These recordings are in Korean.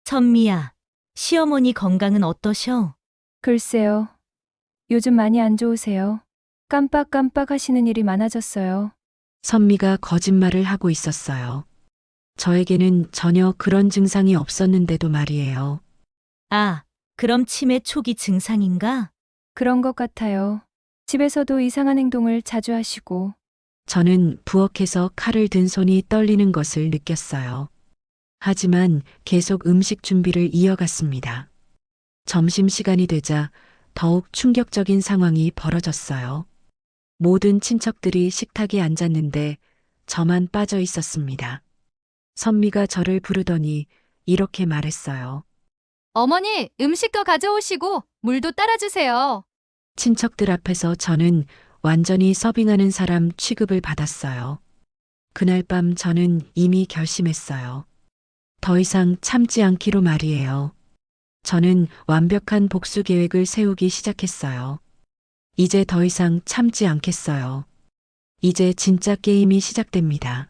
선미야, 시어머니 건강은 어떠셔? 글쎄요. 요즘 많이 안 좋으세요. 깜빡깜빡 하시는 일이 많아졌어요. 선미가 거짓말을 하고 있었어요. 저에게는 전혀 그런 증상이 없었는데도 말이에요. 아, 그럼 치매 초기 증상인가? 그런 것 같아요. 집에서도 이상한 행동을 자주 하시고, 저는 부엌에서 칼을 든 손이 떨리는 것을 느꼈어요. 하지만 계속 음식 준비를 이어갔습니다. 점심시간이 되자 더욱 충격적인 상황이 벌어졌어요. 모든 친척들이 식탁에 앉았는데 저만 빠져 있었습니다. 선미가 저를 부르더니 이렇게 말했어요. 어머니, 음식도 가져오시고 물도 따라주세요. 친척들 앞에서 저는 완전히 서빙하는 사람 취급을 받았어요. 그날 밤 저는 이미 결심했어요. 더 이상 참지 않기로 말이에요. 저는 완벽한 복수 계획을 세우기 시작했어요. 이제 더 이상 참지 않겠어요. 이제 진짜 게임이 시작됩니다.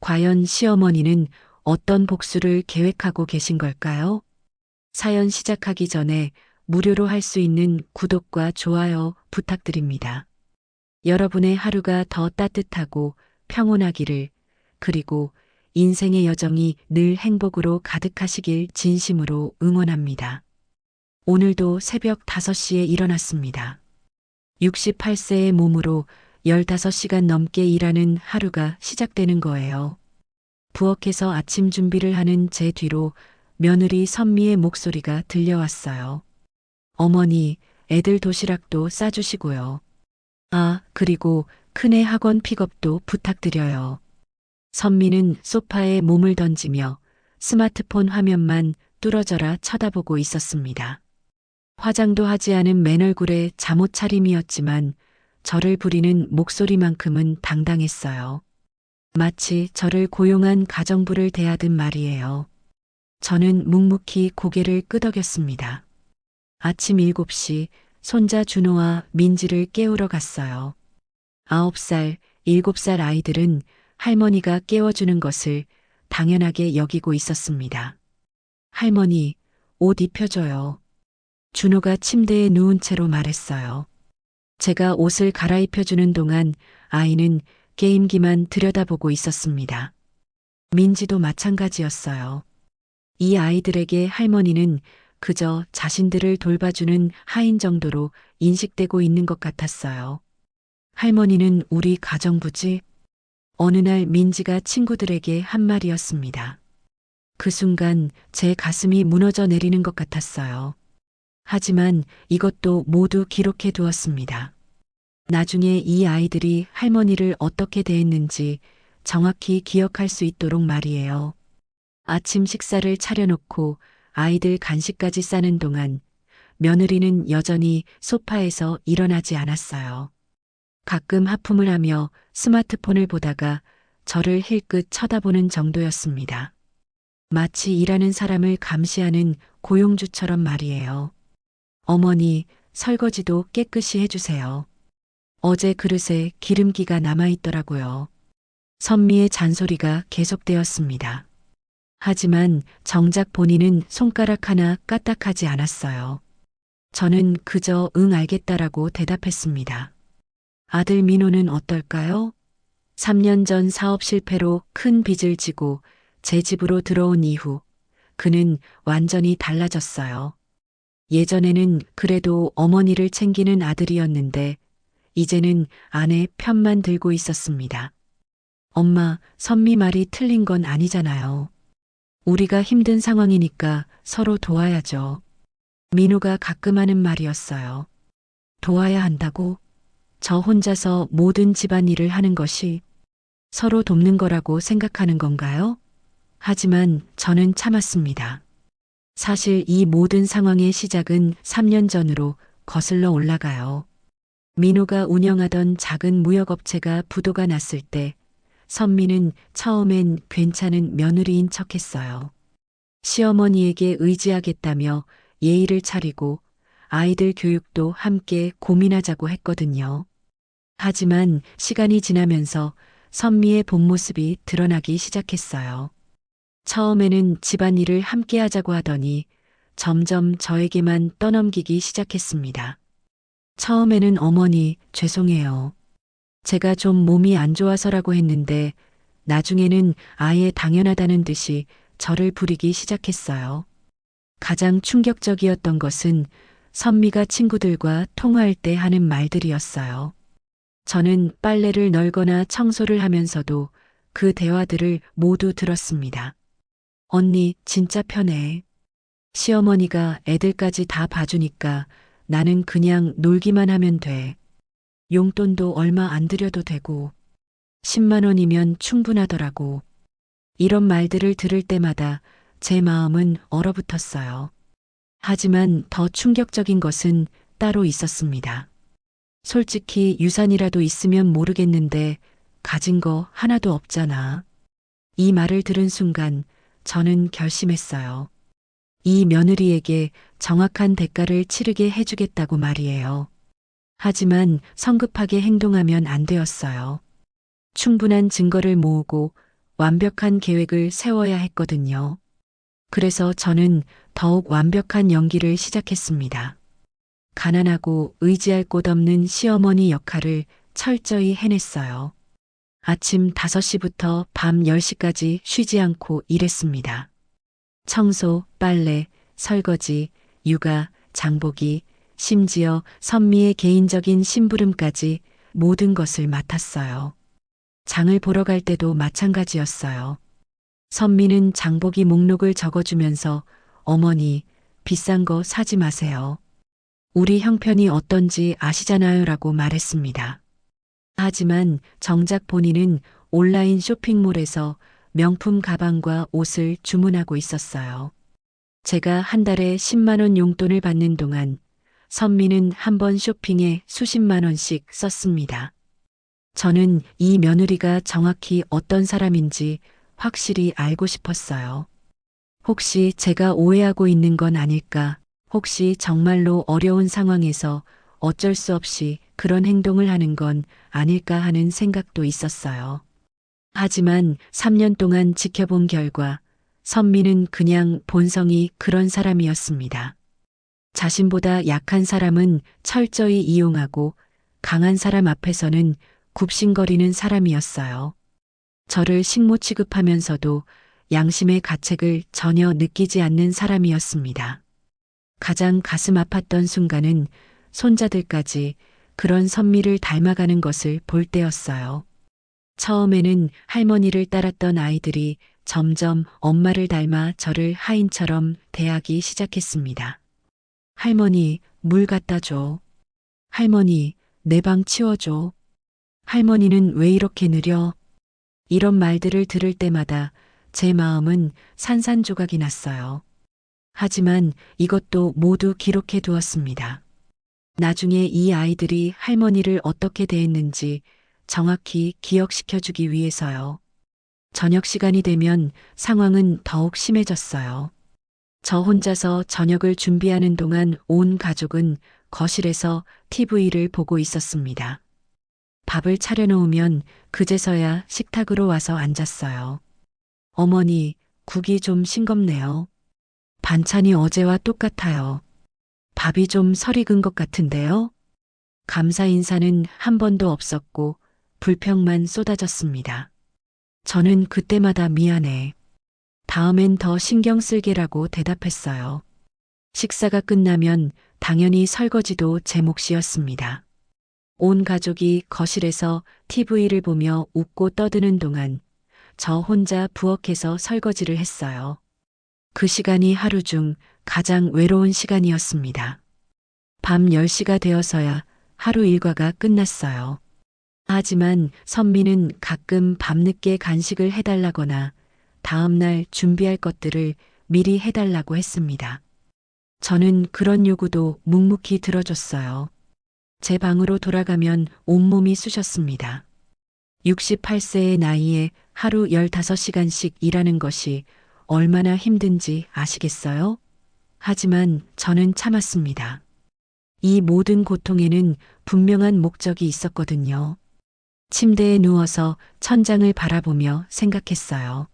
과연 시어머니는 어떤 복수를 계획하고 계신 걸까요? 사연 시작하기 전에 무료로 할 수 있는 구독과 좋아요 부탁드립니다. 여러분의 하루가 더 따뜻하고 평온하기를, 그리고 인생의 여정이 늘 행복으로 가득하시길 진심으로 응원합니다. 오늘도 새벽 5시에 일어났습니다. 68세의 몸으로 15시간 넘게 일하는 하루가 시작되는 거예요. 부엌에서 아침 준비를 하는 제 뒤로 며느리 선미의 목소리가 들려왔어요. 어머니, 애들 도시락도 싸주시고요. 아, 그리고 큰애 학원 픽업도 부탁드려요. 선미는 소파에 몸을 던지며 스마트폰 화면만 뚫어져라 쳐다보고 있었습니다. 화장도 하지 않은 맨얼굴의 잠옷 차림이었지만 저를 부리는 목소리만큼은 당당했어요. 마치 저를 고용한 가정부를 대하듯 말이에요. 저는 묵묵히 고개를 끄덕였습니다. 아침 7시 손자 준호와 민지를 깨우러 갔어요. 9살, 7살 아이들은 할머니가 깨워주는 것을 당연하게 여기고 있었습니다. 할머니, 옷 입혀줘요. 준호가 침대에 누운 채로 말했어요. 제가 옷을 갈아입혀주는 동안 아이는 게임기만 들여다보고 있었습니다. 민지도 마찬가지였어요. 이 아이들에게 할머니는 그저 자신들을 돌봐주는 하인 정도로 인식되고 있는 것 같았어요. 할머니는 우리 가정부지? 어느 날 민지가 친구들에게 한 말이었습니다. 그 순간 제 가슴이 무너져 내리는 것 같았어요. 하지만 이것도 모두 기록해 두었습니다. 나중에 이 아이들이 할머니를 어떻게 대했는지 정확히 기억할 수 있도록 말이에요. 아침 식사를 차려놓고 아이들 간식까지 싸는 동안 며느리는 여전히 소파에서 일어나지 않았어요. 가끔 하품을 하며 스마트폰을 보다가 저를 힐끗 쳐다보는 정도였습니다. 마치 일하는 사람을 감시하는 고용주처럼 말이에요. 어머니, 설거지도 깨끗이 해주세요. 어제 그릇에 기름기가 남아있더라고요. 선미의 잔소리가 계속되었습니다. 하지만 정작 본인은 손가락 하나 까딱하지 않았어요. 저는 그저 응 알겠다라고 대답했습니다. 아들 민호는 어떨까요? 3년 전 사업 실패로 큰 빚을 지고 제 집으로 들어온 이후 그는 완전히 달라졌어요. 예전에는 그래도 어머니를 챙기는 아들이었는데 이제는 아내 편만 들고 있었습니다. 엄마, 선미 말이 틀린 건 아니잖아요. 우리가 힘든 상황이니까 서로 도와야죠. 민호가 가끔 하는 말이었어요. 도와야 한다고? 저 혼자서 모든 집안일을 하는 것이 서로 돕는 거라고 생각하는 건가요? 하지만 저는 참았습니다. 사실 이 모든 상황의 시작은 3년 전으로 거슬러 올라가요. 민호가 운영하던 작은 무역업체가 부도가 났을 때 선미는 처음엔 괜찮은 며느리인 척했어요. 시어머니에게 의지하겠다며 예의를 차리고 아이들 교육도 함께 고민하자고 했거든요. 하지만 시간이 지나면서 선미의 본 모습이 드러나기 시작했어요. 처음에는 집안일을 함께 하자고 하더니 점점 저에게만 떠넘기기 시작했습니다. 처음에는 어머니, 죄송해요. 제가 좀 몸이 안 좋아서라고 했는데 나중에는 아예 당연하다는 듯이 저를 부리기 시작했어요. 가장 충격적이었던 것은 선미가 친구들과 통화할 때 하는 말들이었어요. 저는 빨래를 널거나 청소를 하면서도 그 대화들을 모두 들었습니다. 언니, 진짜 편해. 시어머니가 애들까지 다 봐주니까 나는 그냥 놀기만 하면 돼. 용돈도 얼마 안 들여도 되고 10만 원이면 충분하더라고. 이런 말들을 들을 때마다 제 마음은 얼어붙었어요. 하지만 더 충격적인 것은 따로 있었습니다. 솔직히 유산이라도 있으면 모르겠는데 가진 거 하나도 없잖아. 이 말을 들은 순간 저는 결심했어요. 이 며느리에게 정확한 대가를 치르게 해주겠다고 말이에요. 하지만 성급하게 행동하면 안 되었어요. 충분한 증거를 모으고 완벽한 계획을 세워야 했거든요. 그래서 저는 더욱 완벽한 연기를 시작했습니다. 가난하고 의지할 곳 없는 시어머니 역할을 철저히 해냈어요. 아침 5시부터 밤 10시까지 쉬지 않고 일했습니다. 청소, 빨래, 설거지, 육아, 장보기, 심지어 선미의 개인적인 심부름까지 모든 것을 맡았어요. 장을 보러 갈 때도 마찬가지였어요. 선미는 장보기 목록을 적어주면서 어머니, 비싼 거 사지 마세요. 우리 형편이 어떤지 아시잖아요 라고 말했습니다. 하지만 정작 본인은 온라인 쇼핑몰에서 명품 가방과 옷을 주문하고 있었어요. 제가 한 달에 10만 원 용돈을 받는 동안 선미는 한 번 쇼핑에 수십만 원씩 썼습니다. 저는 이 며느리가 정확히 어떤 사람인지 확실히 알고 싶었어요. 혹시 제가 오해하고 있는 건 아닐까? 혹시 정말로 어려운 상황에서 어쩔 수 없이 그런 행동을 하는 건 아닐까 하는 생각도 있었어요. 하지만 3년 동안 지켜본 결과 선미는 그냥 본성이 그런 사람이었습니다. 자신보다 약한 사람은 철저히 이용하고 강한 사람 앞에서는 굽신거리는 사람이었어요. 저를 식모 취급하면서도 양심의 가책을 전혀 느끼지 않는 사람이었습니다. 가장 가슴 아팠던 순간은 손자들까지 그런 선미를 닮아가는 것을 볼 때였어요. 처음에는 할머니를 따랐던 아이들이 점점 엄마를 닮아 저를 하인처럼 대하기 시작했습니다. 할머니, 물 갖다 줘. 할머니, 내 방 치워줘. 할머니는 왜 이렇게 느려? 이런 말들을 들을 때마다 제 마음은 산산조각이 났어요. 하지만 이것도 모두 기록해 두었습니다. 나중에 이 아이들이 할머니를 어떻게 대했는지 정확히 기억시켜주기 위해서요. 저녁 시간이 되면 상황은 더욱 심해졌어요. 저 혼자서 저녁을 준비하는 동안 온 가족은 거실에서 TV를 보고 있었습니다. 밥을 차려놓으면 그제서야 식탁으로 와서 앉았어요. 어머니, 국이 좀 싱겁네요. 반찬이 어제와 똑같아요. 밥이 좀 설이 근 것 같은데요? 감사 인사는 한 번도 없었고 불평만 쏟아졌습니다. 저는 그때마다 미안해. 다음엔 더 신경 쓸게라고 대답했어요. 식사가 끝나면 당연히 설거지도 제 몫이었습니다. 온 가족이 거실에서 TV를 보며 웃고 떠드는 동안 저 혼자 부엌에서 설거지를 했어요. 그 시간이 하루 중 가장 외로운 시간이었습니다. 밤 10시가 되어서야 하루 일과가 끝났어요. 하지만 선미는 가끔 밤늦게 간식을 해달라거나 다음날 준비할 것들을 미리 해달라고 했습니다. 저는 그런 요구도 묵묵히 들어줬어요. 제 방으로 돌아가면 온몸이 쑤셨습니다. 68세의 나이에 하루 15시간씩 일하는 것이 얼마나 힘든지 아시겠어요? 하지만 저는 참았습니다. 이 모든 고통에는 분명한 목적이 있었거든요. 침대에 누워서 천장을 바라보며 생각했어요.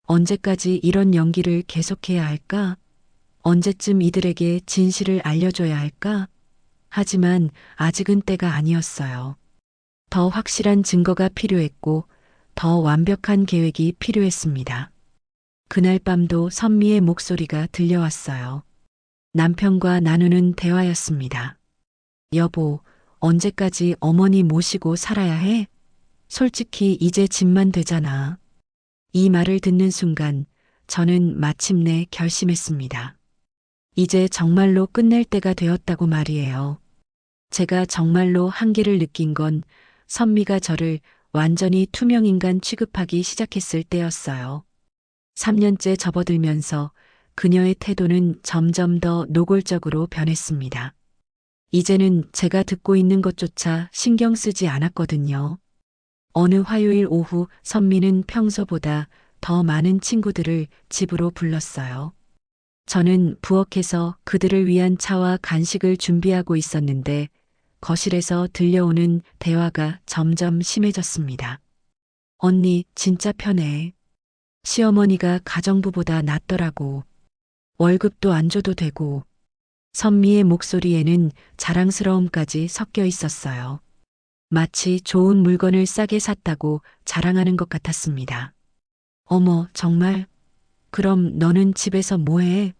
언제까지 이런 연기를 계속해야 할까? 언제쯤 이들에게 진실을 알려줘야 할까? 하지만 아직은 때가 아니었어요. 더 확실한 증거가 필요했고 더 완벽한 계획이 필요했습니다. 그날 밤도 선미의 목소리가 들려왔어요. 남편과 나누는 대화였습니다. 여보, 언제까지 어머니 모시고 살아야 해? 솔직히 이제 집만 되잖아. 이 말을 듣는 순간 저는 마침내 결심했습니다. 이제 정말로 끝낼 때가 되었다고 말이에요. 제가 정말로 한계를 느낀 건 선미가 저를 완전히 투명인간 취급하기 시작했을 때였어요. 3년째 접어들면서 그녀의 태도는 점점 더 노골적으로 변했습니다. 이제는 제가 듣고 있는 것조차 신경 쓰지 않았거든요. 어느 화요일 오후 선미는 평소보다 더 많은 친구들을 집으로 불렀어요. 저는 부엌에서 그들을 위한 차와 간식을 준비하고 있었는데 거실에서 들려오는 대화가 점점 심해졌습니다. 언니, 진짜 편해. 시어머니가 가정부보다 낫더라고. 월급도 안 줘도 되고. 선미의 목소리에는 자랑스러움까지 섞여 있었어요. 마치 좋은 물건을 싸게 샀다고 자랑하는 것 같았습니다. 어머, 정말? 그럼 너는 집에서 뭐 해?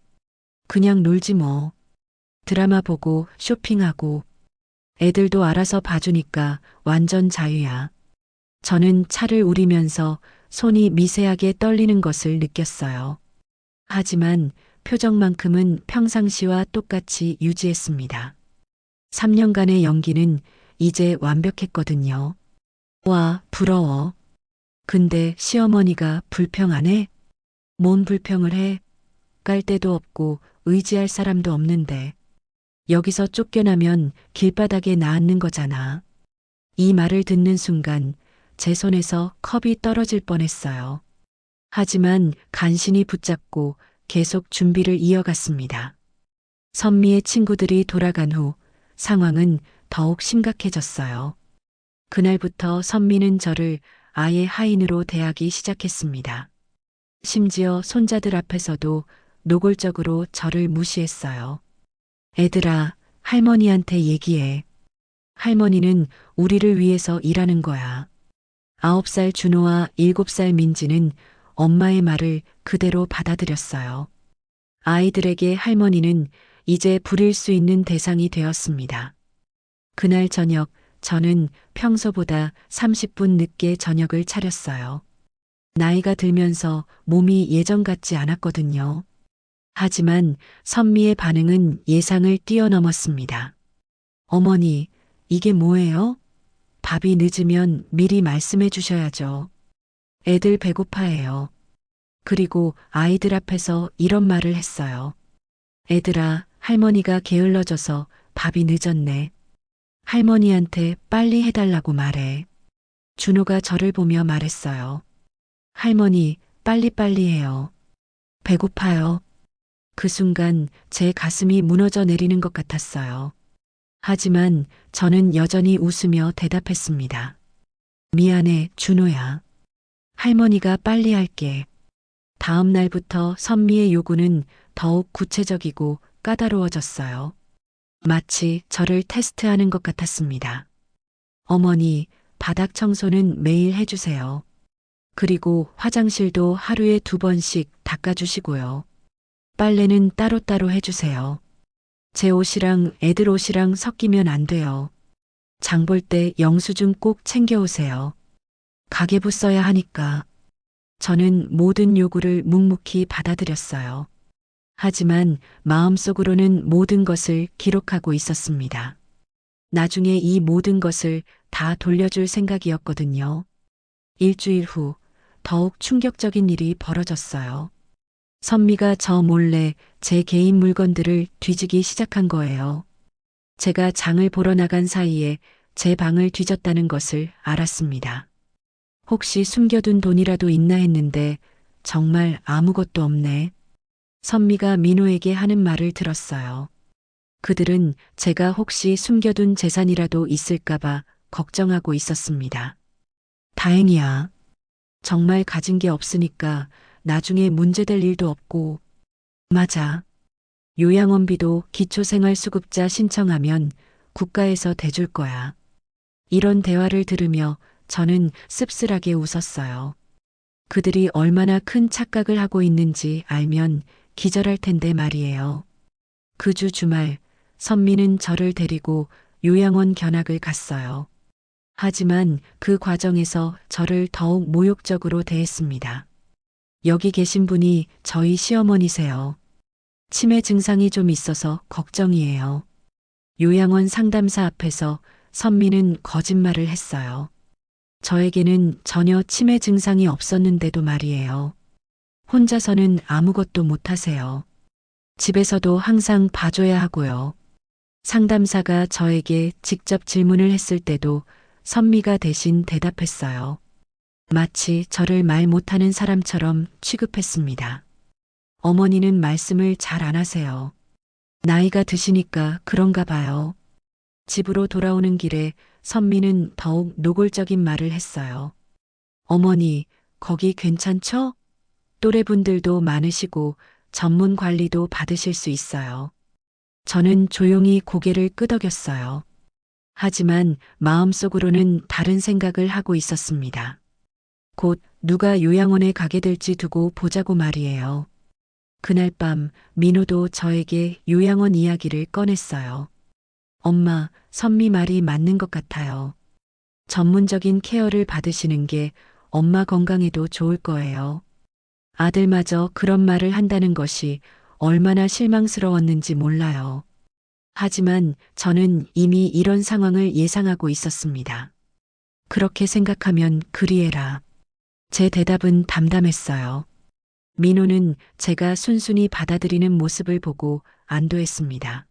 그냥 놀지 뭐. 드라마 보고 쇼핑하고. 애들도 알아서 봐주니까 완전 자유야. 저는 차를 우리면서 손이 미세하게 떨리는 것을 느꼈어요. 하지만 표정만큼은 평상시와 똑같이 유지했습니다. 3년간의 연기는 이제 완벽했거든요. 와, 부러워. 근데 시어머니가 불평 안 해? 뭔 불평을 해? 깔 데도 없고 의지할 사람도 없는데. 여기서 쫓겨나면 길바닥에 나앉는 거잖아. 이 말을 듣는 순간 제 손에서 컵이 떨어질 뻔했어요. 하지만 간신히 붙잡고 계속 준비를 이어갔습니다. 선미의 친구들이 돌아간 후 상황은 더욱 심각해졌어요. 그날부터 선미는 저를 아예 하인으로 대하기 시작했습니다. 심지어 손자들 앞에서도 노골적으로 저를 무시했어요. 애들아, 할머니한테 얘기해. 할머니는 우리를 위해서 일하는 거야. 9살 준호와 7살 민지는 엄마의 말을 그대로 받아들였어요. 아이들에게 할머니는 이제 부릴 수 있는 대상이 되었습니다. 그날 저녁 저는 평소보다 30분 늦게 저녁을 차렸어요. 나이가 들면서 몸이 예전 같지 않았거든요. 하지만 선미의 반응은 예상을 뛰어넘었습니다. 어머니, 이게 뭐예요? 밥이 늦으면 미리 말씀해 주셔야죠. 애들 배고파해요. 그리고 아이들 앞에서 이런 말을 했어요. 애들아, 할머니가 게을러져서 밥이 늦었네. 할머니한테 빨리 해달라고 말해. 준호가 저를 보며 말했어요. 할머니, 빨리빨리 해요. 배고파요. 그 순간 제 가슴이 무너져 내리는 것 같았어요. 하지만 저는 여전히 웃으며 대답했습니다. 미안해, 준호야. 할머니가 빨리 할게. 다음 날부터 선미의 요구는 더욱 구체적이고 까다로워졌어요. 마치 저를 테스트하는 것 같았습니다. 어머니, 바닥 청소는 매일 해주세요. 그리고 화장실도 하루에 2번씩 닦아주시고요. 빨래는 따로따로 해주세요. 제 옷이랑 애들 옷이랑 섞이면 안 돼요. 장 볼 때 영수증 꼭 챙겨오세요. 가계부 써야 하니까. 저는 모든 요구를 묵묵히 받아들였어요. 하지만 마음속으로는 모든 것을 기록하고 있었습니다. 나중에 이 모든 것을 다 돌려줄 생각이었거든요. 일주일 후 더욱 충격적인 일이 벌어졌어요. 선미가 저 몰래 제 개인 물건들을 뒤지기 시작한 거예요. 제가 장을 보러 나간 사이에 제 방을 뒤졌다는 것을 알았습니다. 혹시 숨겨둔 돈이라도 있나 했는데 정말 아무것도 없네. 선미가 민호에게 하는 말을 들었어요. 그들은 제가 혹시 숨겨둔 재산이라도 있을까봐 걱정하고 있었습니다. 다행이야. 정말 가진 게 없으니까 나중에 문제될 일도 없고. 맞아. 요양원비도 기초생활수급자 신청하면 국가에서 대줄 거야. 이런 대화를 들으며 저는 씁쓸하게 웃었어요. 그들이 얼마나 큰 착각을 하고 있는지 알면 기절할 텐데 말이에요. 그 주 주말, 선미는 저를 데리고 요양원 견학을 갔어요. 하지만 그 과정에서 저를 더욱 모욕적으로 대했습니다. 여기 계신 분이 저희 시어머니세요. 치매 증상이 좀 있어서 걱정이에요. 요양원 상담사 앞에서 선미는 거짓말을 했어요. 저에게는 전혀 치매 증상이 없었는데도 말이에요. 혼자서는 아무것도 못하세요. 집에서도 항상 봐줘야 하고요. 상담사가 저에게 직접 질문을 했을 때도 선미가 대신 대답했어요. 마치 저를 말 못하는 사람처럼 취급했습니다. 어머니는 말씀을 잘 안 하세요. 나이가 드시니까 그런가 봐요. 집으로 돌아오는 길에 선미는 더욱 노골적인 말을 했어요. 어머니, 거기 괜찮죠? 또래분들도 많으시고 전문 관리도 받으실 수 있어요. 저는 조용히 고개를 끄덕였어요. 하지만 마음속으로는 다른 생각을 하고 있었습니다. 곧 누가 요양원에 가게 될지 두고 보자고 말이에요. 그날 밤 민호도 저에게 요양원 이야기를 꺼냈어요. 엄마, 선미 말이 맞는 것 같아요. 전문적인 케어를 받으시는 게 엄마 건강에도 좋을 거예요. 아들마저 그런 말을 한다는 것이 얼마나 실망스러웠는지 몰라요. 하지만 저는 이미 이런 상황을 예상하고 있었습니다. 그렇게 생각하면 그리해라. 제 대답은 담담했어요. 민호는 제가 순순히 받아들이는 모습을 보고 안도했습니다.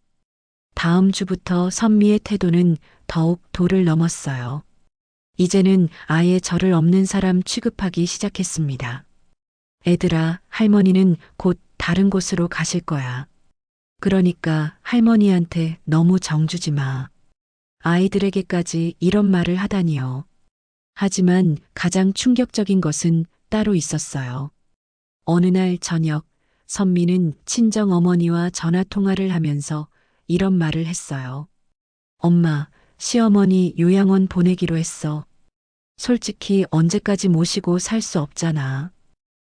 다음 주부터 선미의 태도는 더욱 도를 넘었어요. 이제는 아예 저를 없는 사람 취급하기 시작했습니다. 애들아, 할머니는 곧 다른 곳으로 가실 거야. 그러니까 할머니한테 너무 정주지 마. 아이들에게까지 이런 말을 하다니요. 하지만 가장 충격적인 것은 따로 있었어요. 어느 날 저녁, 선미는 친정 어머니와 전화 통화를 하면서 이런 말을 했어요. 엄마, 시어머니 요양원 보내기로 했어. 솔직히 언제까지 모시고 살 수 없잖아.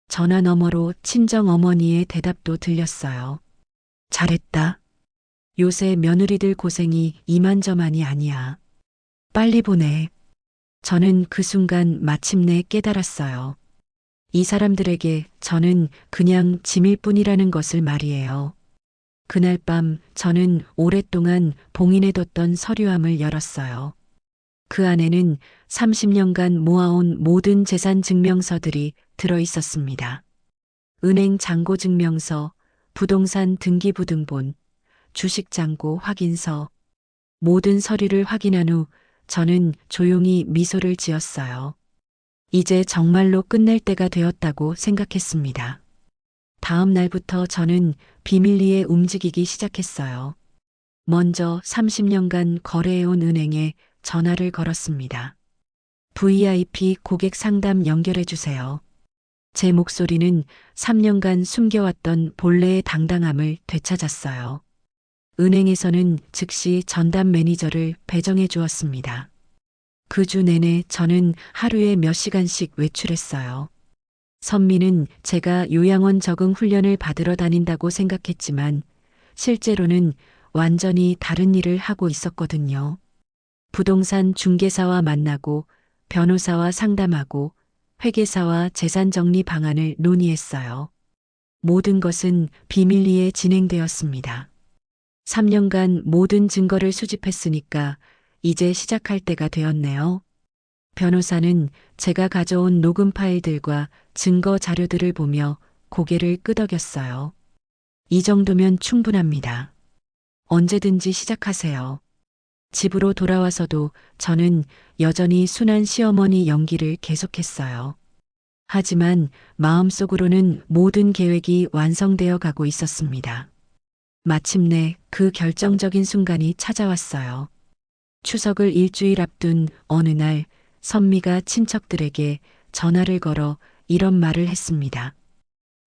전화 너머로 친정 어머니의 대답도 들렸어요. 잘했다. 요새 며느리들 고생이 이만저만이 아니야. 빨리 보내. 저는 그 순간 마침내 깨달았어요. 이 사람들에게 저는 그냥 짐일 뿐이라는 것을 말이에요. 그날 밤 저는 오랫동안 봉인해뒀던 서류함을 열었어요. 그 안에는 30년간 모아온 모든 재산 증명서들이 들어 있었습니다. 은행 잔고 증명서, 부동산 등기부등본, 주식잔고 확인서, 모든 서류를 확인한 후 저는 조용히 미소를 지었어요. 이제 정말로 끝낼 때가 되었다고 생각했습니다. 다음 날부터 저는 비밀리에 움직이기 시작했어요. 먼저 30년간 거래해온 은행에 전화를 걸었습니다. VIP 고객 상담 연결해 주세요. 제 목소리는 3년간 숨겨왔던 본래의 당당함을 되찾았어요. 은행에서는 즉시 전담 매니저를 배정해 주었습니다. 그 주 내내 저는 하루에 몇 시간씩 외출했어요. 선미는 제가 요양원 적응 훈련을 받으러 다닌다고 생각했지만 실제로는 완전히 다른 일을 하고 있었거든요. 부동산 중개사와 만나고 변호사와 상담하고 회계사와 재산 정리 방안을 논의했어요. 모든 것은 비밀리에 진행되었습니다. 3년간 모든 증거를 수집했으니까 이제 시작할 때가 되었네요. 변호사는 제가 가져온 녹음 파일들과 증거 자료들을 보며 고개를 끄덕였어요. 이 정도면 충분합니다. 언제든지 시작하세요. 집으로 돌아와서도 저는 여전히 순한 시어머니 연기를 계속했어요. 하지만 마음속으로는 모든 계획이 완성되어 가고 있었습니다. 마침내 그 결정적인 순간이 찾아왔어요. 추석을 일주일 앞둔 어느 날 선미가 친척들에게 전화를 걸어 이런 말을 했습니다.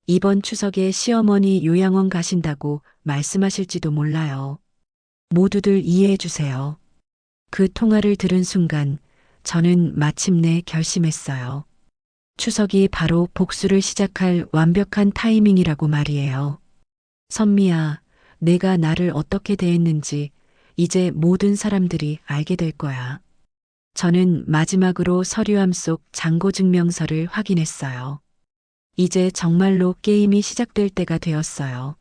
이번 추석에 시어머니 요양원 가신다고 말씀하실지도 몰라요. 모두들 이해해 주세요. 그 통화를 들은 순간 저는 마침내 결심했어요. 추석이 바로 복수를 시작할 완벽한 타이밍이라고 말이에요. 선미야, 내가 나를 어떻게 대했는지 이제 모든 사람들이 알게 될 거야. 저는 마지막으로 서류함 속 잔고증명서를 확인했어요. 이제 정말로 게임이 시작될 때가 되었어요.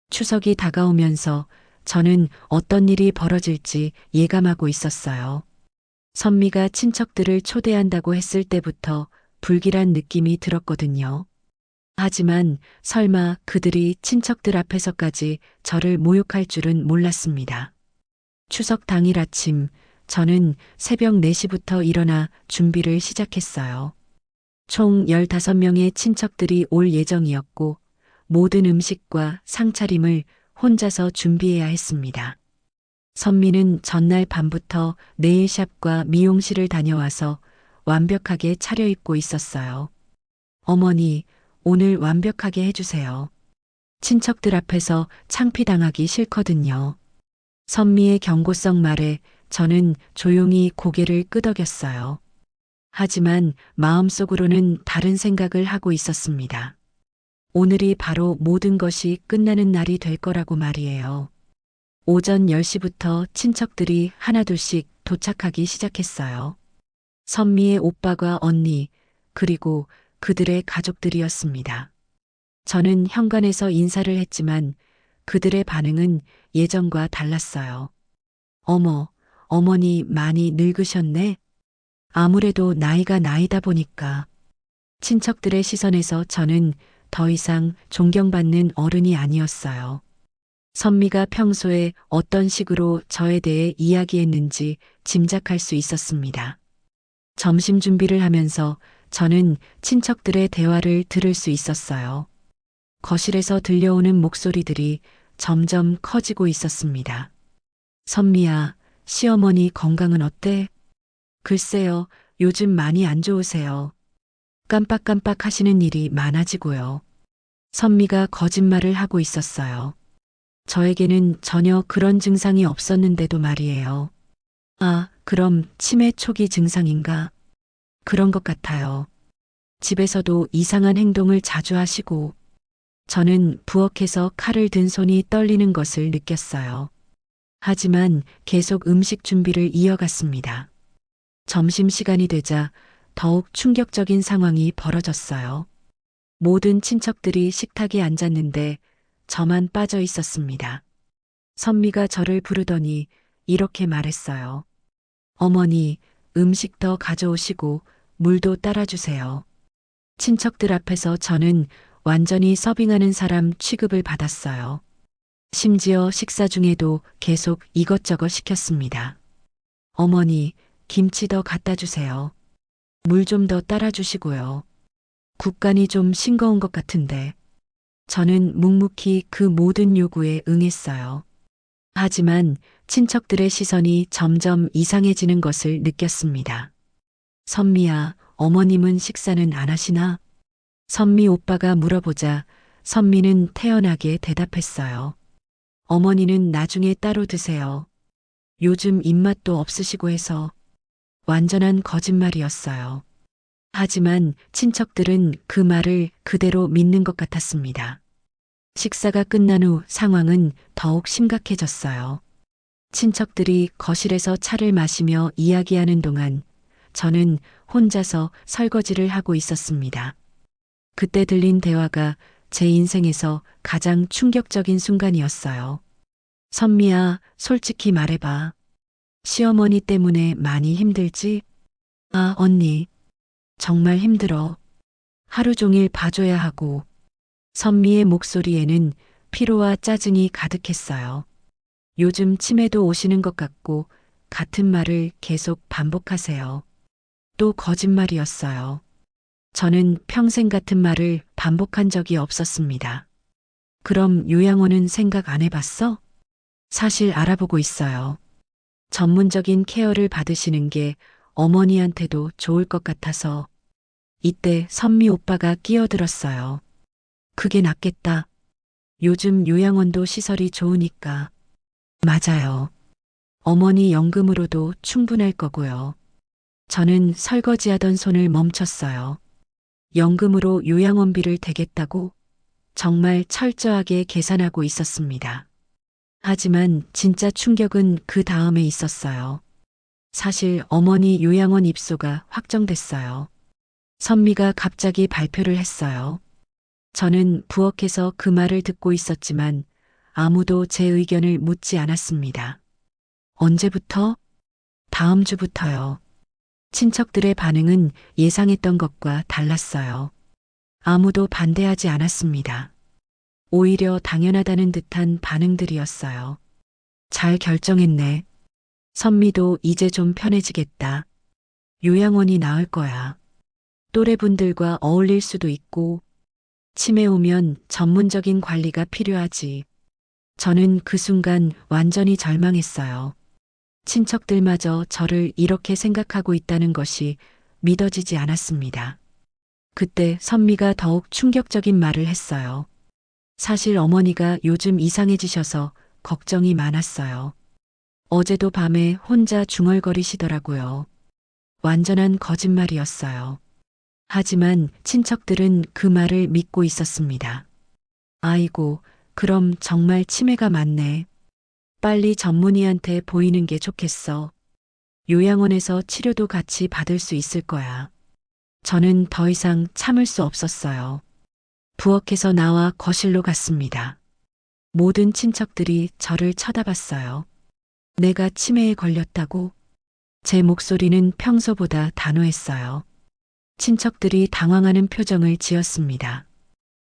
추석이 다가오면서 저는 어떤 일이 벌어질지 예감하고 있었어요. 선미가 친척들을 초대한다고 했을 때부터 불길한 느낌이 들었거든요. 하지만 설마 그들이 친척들 앞에서까지 저를 모욕할 줄은 몰랐습니다. 추석 당일 아침, 저는 새벽 4시부터 일어나 준비를 시작했어요. 총 15명의 친척들이 올 예정이었고, 모든 음식과 상차림을 혼자서 준비해야 했습니다. 선미는 전날 밤부터 네일샵과 미용실을 다녀와서 완벽하게 차려입고 있었어요. 어머니, 오늘 완벽하게 해주세요. 친척들 앞에서 창피당하기 싫거든요. 선미의 경고성 말에 저는 조용히 고개를 끄덕였어요. 하지만 마음속으로는 다른 생각을 하고 있었습니다. 오늘이 바로 모든 것이 끝나는 날이 될 거라고 말이에요. 오전 10시부터 친척들이 하나둘씩 도착하기 시작했어요. 선미의 오빠가 언니, 그리고 그들의 가족들이었습니다. 저는 현관에서 인사를 했지만 그들의 반응은 예전과 달랐어요. 어머, 어머니 많이 늙으셨네? 아무래도 나이가 나이다 보니까. 친척들의 시선에서 저는 더 이상 존경받는 어른이 아니었어요. 선미가 평소에 어떤 식으로 저에 대해 이야기했는지 짐작할 수 있었습니다. 점심 준비를 하면서 저는 친척들의 대화를 들을 수 있었어요. 거실에서 들려오는 목소리들이 점점 커지고 있었습니다. 선미야, 시어머니 건강은 어때? 글쎄요, 요즘 많이 안 좋으세요. 깜빡깜빡 하시는 일이 많아지고요. 선미가 거짓말을 하고 있었어요. 저에게는 전혀 그런 증상이 없었는데도 말이에요. 아, 그럼 치매 초기 증상인가? 그런 것 같아요. 집에서도 이상한 행동을 자주 하시고, 저는 부엌에서 칼을 든 손이 떨리는 것을 느꼈어요. 하지만 계속 음식 준비를 이어갔습니다. 점심시간이 되자 더욱 충격적인 상황이 벌어졌어요. 모든 친척들이 식탁에 앉았는데 저만 빠져 있었습니다. 선미가 저를 부르더니 이렇게 말했어요. 어머니, 음식 더 가져오시고 물도 따라주세요. 친척들 앞에서 저는 완전히 서빙하는 사람 취급을 받았어요. 심지어 식사 중에도 계속 이것저것 시켰습니다. 어머니, 김치 더 갖다 주세요. 물 좀 더 따라주시고요. 국간이 좀 싱거운 것 같은데. 저는 묵묵히 그 모든 요구에 응했어요. 하지만 친척들의 시선이 점점 이상해지는 것을 느꼈습니다. 선미야, 어머님은 식사는 안 하시나? 선미 오빠가 물어보자 선미는 태연하게 대답했어요. 어머니는 나중에 따로 드세요. 요즘 입맛도 없으시고 해서. 완전한 거짓말이었어요. 하지만 친척들은 그 말을 그대로 믿는 것 같았습니다. 식사가 끝난 후 상황은 더욱 심각해졌어요. 친척들이 거실에서 차를 마시며 이야기하는 동안 저는 혼자서 설거지를 하고 있었습니다. 그때 들린 대화가 제 인생에서 가장 충격적인 순간이었어요. 선미야, 솔직히 말해봐. 시어머니 때문에 많이 힘들지? 아, 언니. 정말 힘들어. 하루 종일 봐줘야 하고. 선미의 목소리에는 피로와 짜증이 가득했어요. 요즘 치매도 오시는 것 같고 같은 말을 계속 반복하세요. 또 거짓말이었어요. 저는 평생 같은 말을 반복한 적이 없었습니다. 그럼 요양원은 생각 안 해봤어? 사실 알아보고 있어요. 전문적인 케어를 받으시는 게 어머니한테도 좋을 것 같아서. 이때 선미 오빠가 끼어들었어요. 그게 낫겠다. 요즘 요양원도 시설이 좋으니까. 맞아요. 어머니 연금으로도 충분할 거고요. 저는 설거지하던 손을 멈췄어요. 연금으로 요양원비를 대겠다고 정말 철저하게 계산하고 있었습니다. 하지만 진짜 충격은 그 다음에 있었어요. 사실 어머니 요양원 입소가 확정됐어요. 선미가 갑자기 발표를 했어요. 저는 부엌에서 그 말을 듣고 있었지만 아무도 제 의견을 묻지 않았습니다. 언제부터? 다음 주부터요. 친척들의 반응은 예상했던 것과 달랐어요. 아무도 반대하지 않았습니다. 오히려 당연하다는 듯한 반응들이었어요. 잘 결정했네. 선미도 이제 좀 편해지겠다. 요양원이 나을 거야. 또래분들과 어울릴 수도 있고, 치매 오면 전문적인 관리가 필요하지. 저는 그 순간 완전히 절망했어요. 친척들마저 저를 이렇게 생각하고 있다는 것이 믿어지지 않았습니다. 그때 선미가 더욱 충격적인 말을 했어요. 사실 어머니가 요즘 이상해지셔서 걱정이 많았어요. 어제도 밤에 혼자 중얼거리시더라고요. 완전한 거짓말이었어요. 하지만 친척들은 그 말을 믿고 있었습니다. 아이고, 그럼 정말 치매가 맞네. 빨리 전문의한테 보이는 게 좋겠어. 요양원에서 치료도 같이 받을 수 있을 거야. 저는 더 이상 참을 수 없었어요. 부엌에서 나와 거실로 갔습니다. 모든 친척들이 저를 쳐다봤어요. 내가 치매에 걸렸다고? 제 목소리는 평소보다 단호했어요. 친척들이 당황하는 표정을 지었습니다.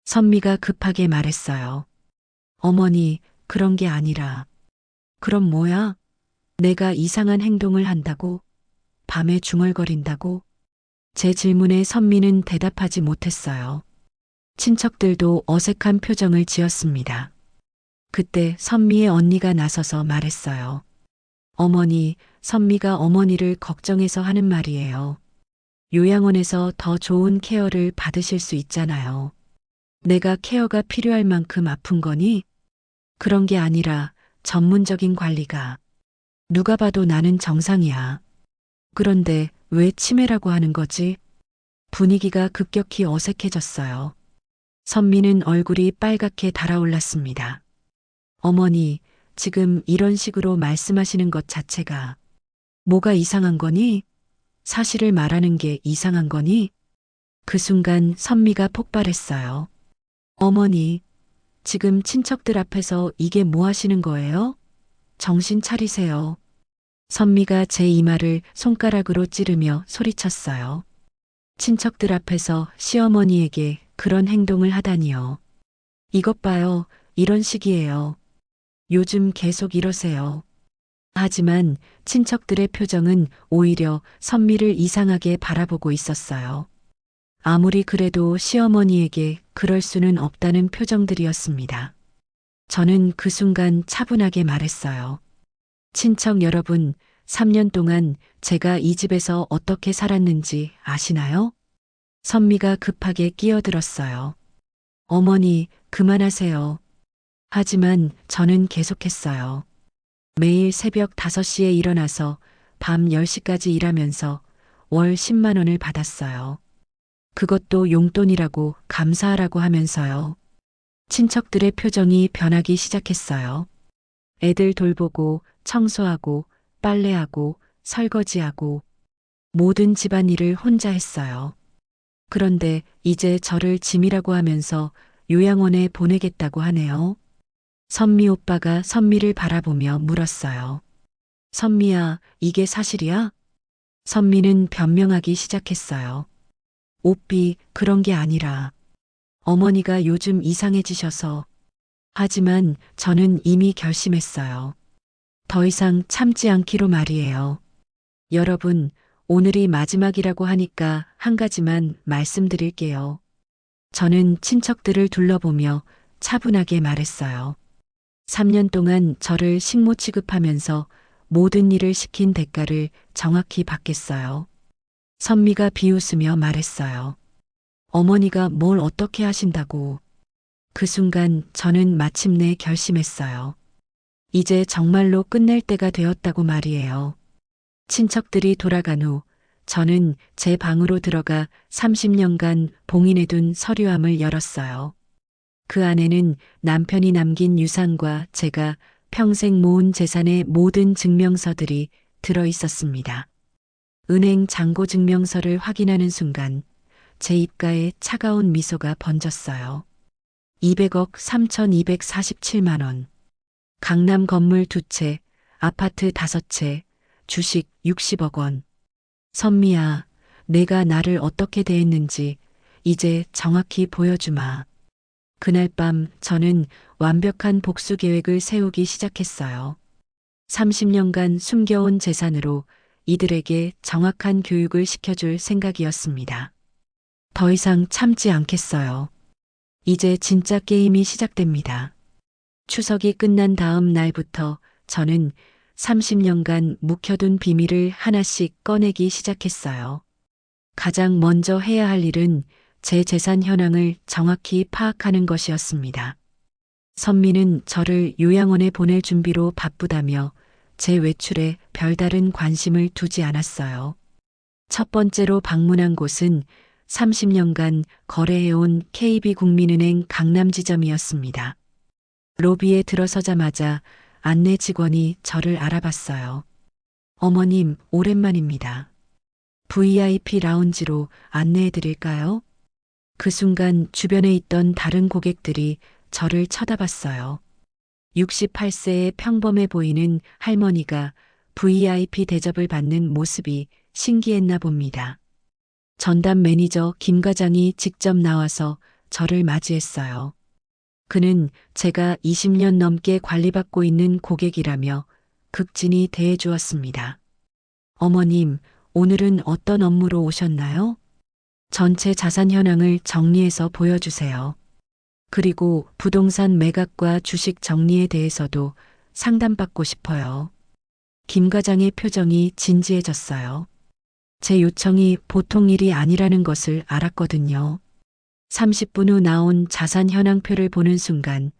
선미가 급하게 말했어요. 어머니, 그런 게 아니라. 그럼 뭐야? 내가 이상한 행동을 한다고? 밤에 중얼거린다고? 제 질문에 선미는 대답하지 못했어요. 친척들도 어색한 표정을 지었습니다. 그때 선미의 언니가 나서서 말했어요. 어머니, 선미가 어머니를 걱정해서 하는 말이에요. 요양원에서 더 좋은 케어를 받으실 수 있잖아요. 내가 케어가 필요할 만큼 아픈 거니? 그런 게 아니라 전문적인 관리가. 누가 봐도 나는 정상이야. 그런데 왜 치매라고 하는 거지? 분위기가 급격히 어색해졌어요. 선미는 얼굴이 빨갛게 달아올랐습니다. 어머니, 지금 이런 식으로 말씀하시는 것 자체가 뭐가 이상한 거니? 사실을 말하는 게 이상한 거니? 그 순간 선미가 폭발했어요. 어머니, 지금 친척들 앞에서 이게 뭐 하시는 거예요? 정신 차리세요. 선미가 제 이마를 손가락으로 찌르며 소리쳤어요. 친척들 앞에서 시어머니에게 그런 행동을 하다니요. 이것 봐요. 이런 식이에요. 요즘 계속 이러세요. 하지만 친척들의 표정은 오히려 선미를 이상하게 바라보고 있었어요. 아무리 그래도 시어머니에게 그럴 수는 없다는 표정들이었습니다. 저는 그 순간 차분하게 말했어요. 친척 여러분, 3년 동안 제가 이 집에서 어떻게 살았는지 아시나요? 선미가 급하게 끼어들었어요. 어머니, 그만하세요. 하지만 저는 계속했어요. 매일 새벽 5시에 일어나서 밤 10시까지 일하면서 월 10만 원을 받았어요. 그것도 용돈이라고 감사하라고 하면서요. 친척들의 표정이 변하기 시작했어요. 애들 돌보고 청소하고 빨래하고 설거지하고 모든 집안일을 혼자 했어요. 그런데 이제 저를 짐이라고 하면서 요양원에 보내겠다고 하네요. 선미 오빠가 선미를 바라보며 물었어요. 선미야, 이게 사실이야? 선미는 변명하기 시작했어요. 오삐, 그런 게 아니라 어머니가 요즘 이상해지셔서. 하지만 저는 이미 결심했어요. 더 이상 참지 않기로 말이에요. 여러분, 오늘이 마지막이라고 하니까 한 가지만 말씀드릴게요. 저는 친척들을 둘러보며 차분하게 말했어요. 3년 동안 저를 식모 취급하면서 모든 일을 시킨 대가를 정확히 받겠어요. 선미가 비웃으며 말했어요. 어머니가 뭘 어떻게 하신다고. 그 순간 저는 마침내 결심했어요. 이제 정말로 끝낼 때가 되었다고 말이에요. 친척들이 돌아간 후 저는 제 방으로 들어가 30년간 봉인해둔 서류함을 열었어요. 그 안에는 남편이 남긴 유산과 제가 평생 모은 재산의 모든 증명서들이 들어 있었습니다. 은행 잔고 증명서를 확인하는 순간 제 입가에 차가운 미소가 번졌어요. 200억 3,247만 원. 강남 건물 2채, 아파트 5채, 주식 60억 원. 선미야, 내가 나를 어떻게 대했는지 이제 정확히 보여주마. 그날 밤 저는 완벽한 복수 계획을 세우기 시작했어요. 30년간 숨겨온 재산으로 이들에게 정확한 교육을 시켜줄 생각이었습니다. 더 이상 참지 않겠어요. 이제 진짜 게임이 시작됩니다. 추석이 끝난 다음 날부터 저는 30년간 묵혀둔 비밀을 하나씩 꺼내기 시작했어요. 가장 먼저 해야 할 일은 제 재산 현황을 정확히 파악하는 것이었습니다. 선미는 저를 요양원에 보낼 준비로 바쁘다며 제 외출에 별다른 관심을 두지 않았어요. 첫 번째로 방문한 곳은 30년간 거래해온 KB국민은행 강남지점이었습니다. 로비에 들어서자마자 안내 직원이 저를 알아봤어요. 어머님, 오랜만입니다. VIP 라운지로 안내해 드릴까요? 그 순간 주변에 있던 다른 고객들이 저를 쳐다봤어요. 68세의 평범해 보이는 할머니가 VIP 대접을 받는 모습이 신기했나 봅니다. 전담 매니저 김 과장이 직접 나와서 저를 맞이했어요. 그는 제가 20년 넘게 관리받고 있는 고객이라며 극진히 대해주었습니다. 어머님, 오늘은 어떤 업무로 오셨나요? 전체 자산 현황을 정리해서 보여주세요. 그리고 부동산 매각과 주식 정리에 대해서도 상담받고 싶어요. 김 과장의 표정이 진지해졌어요. 제 요청이 보통 일이 아니라는 것을 알았거든요. 30분 후 나온 자산 현황표를 보는 순간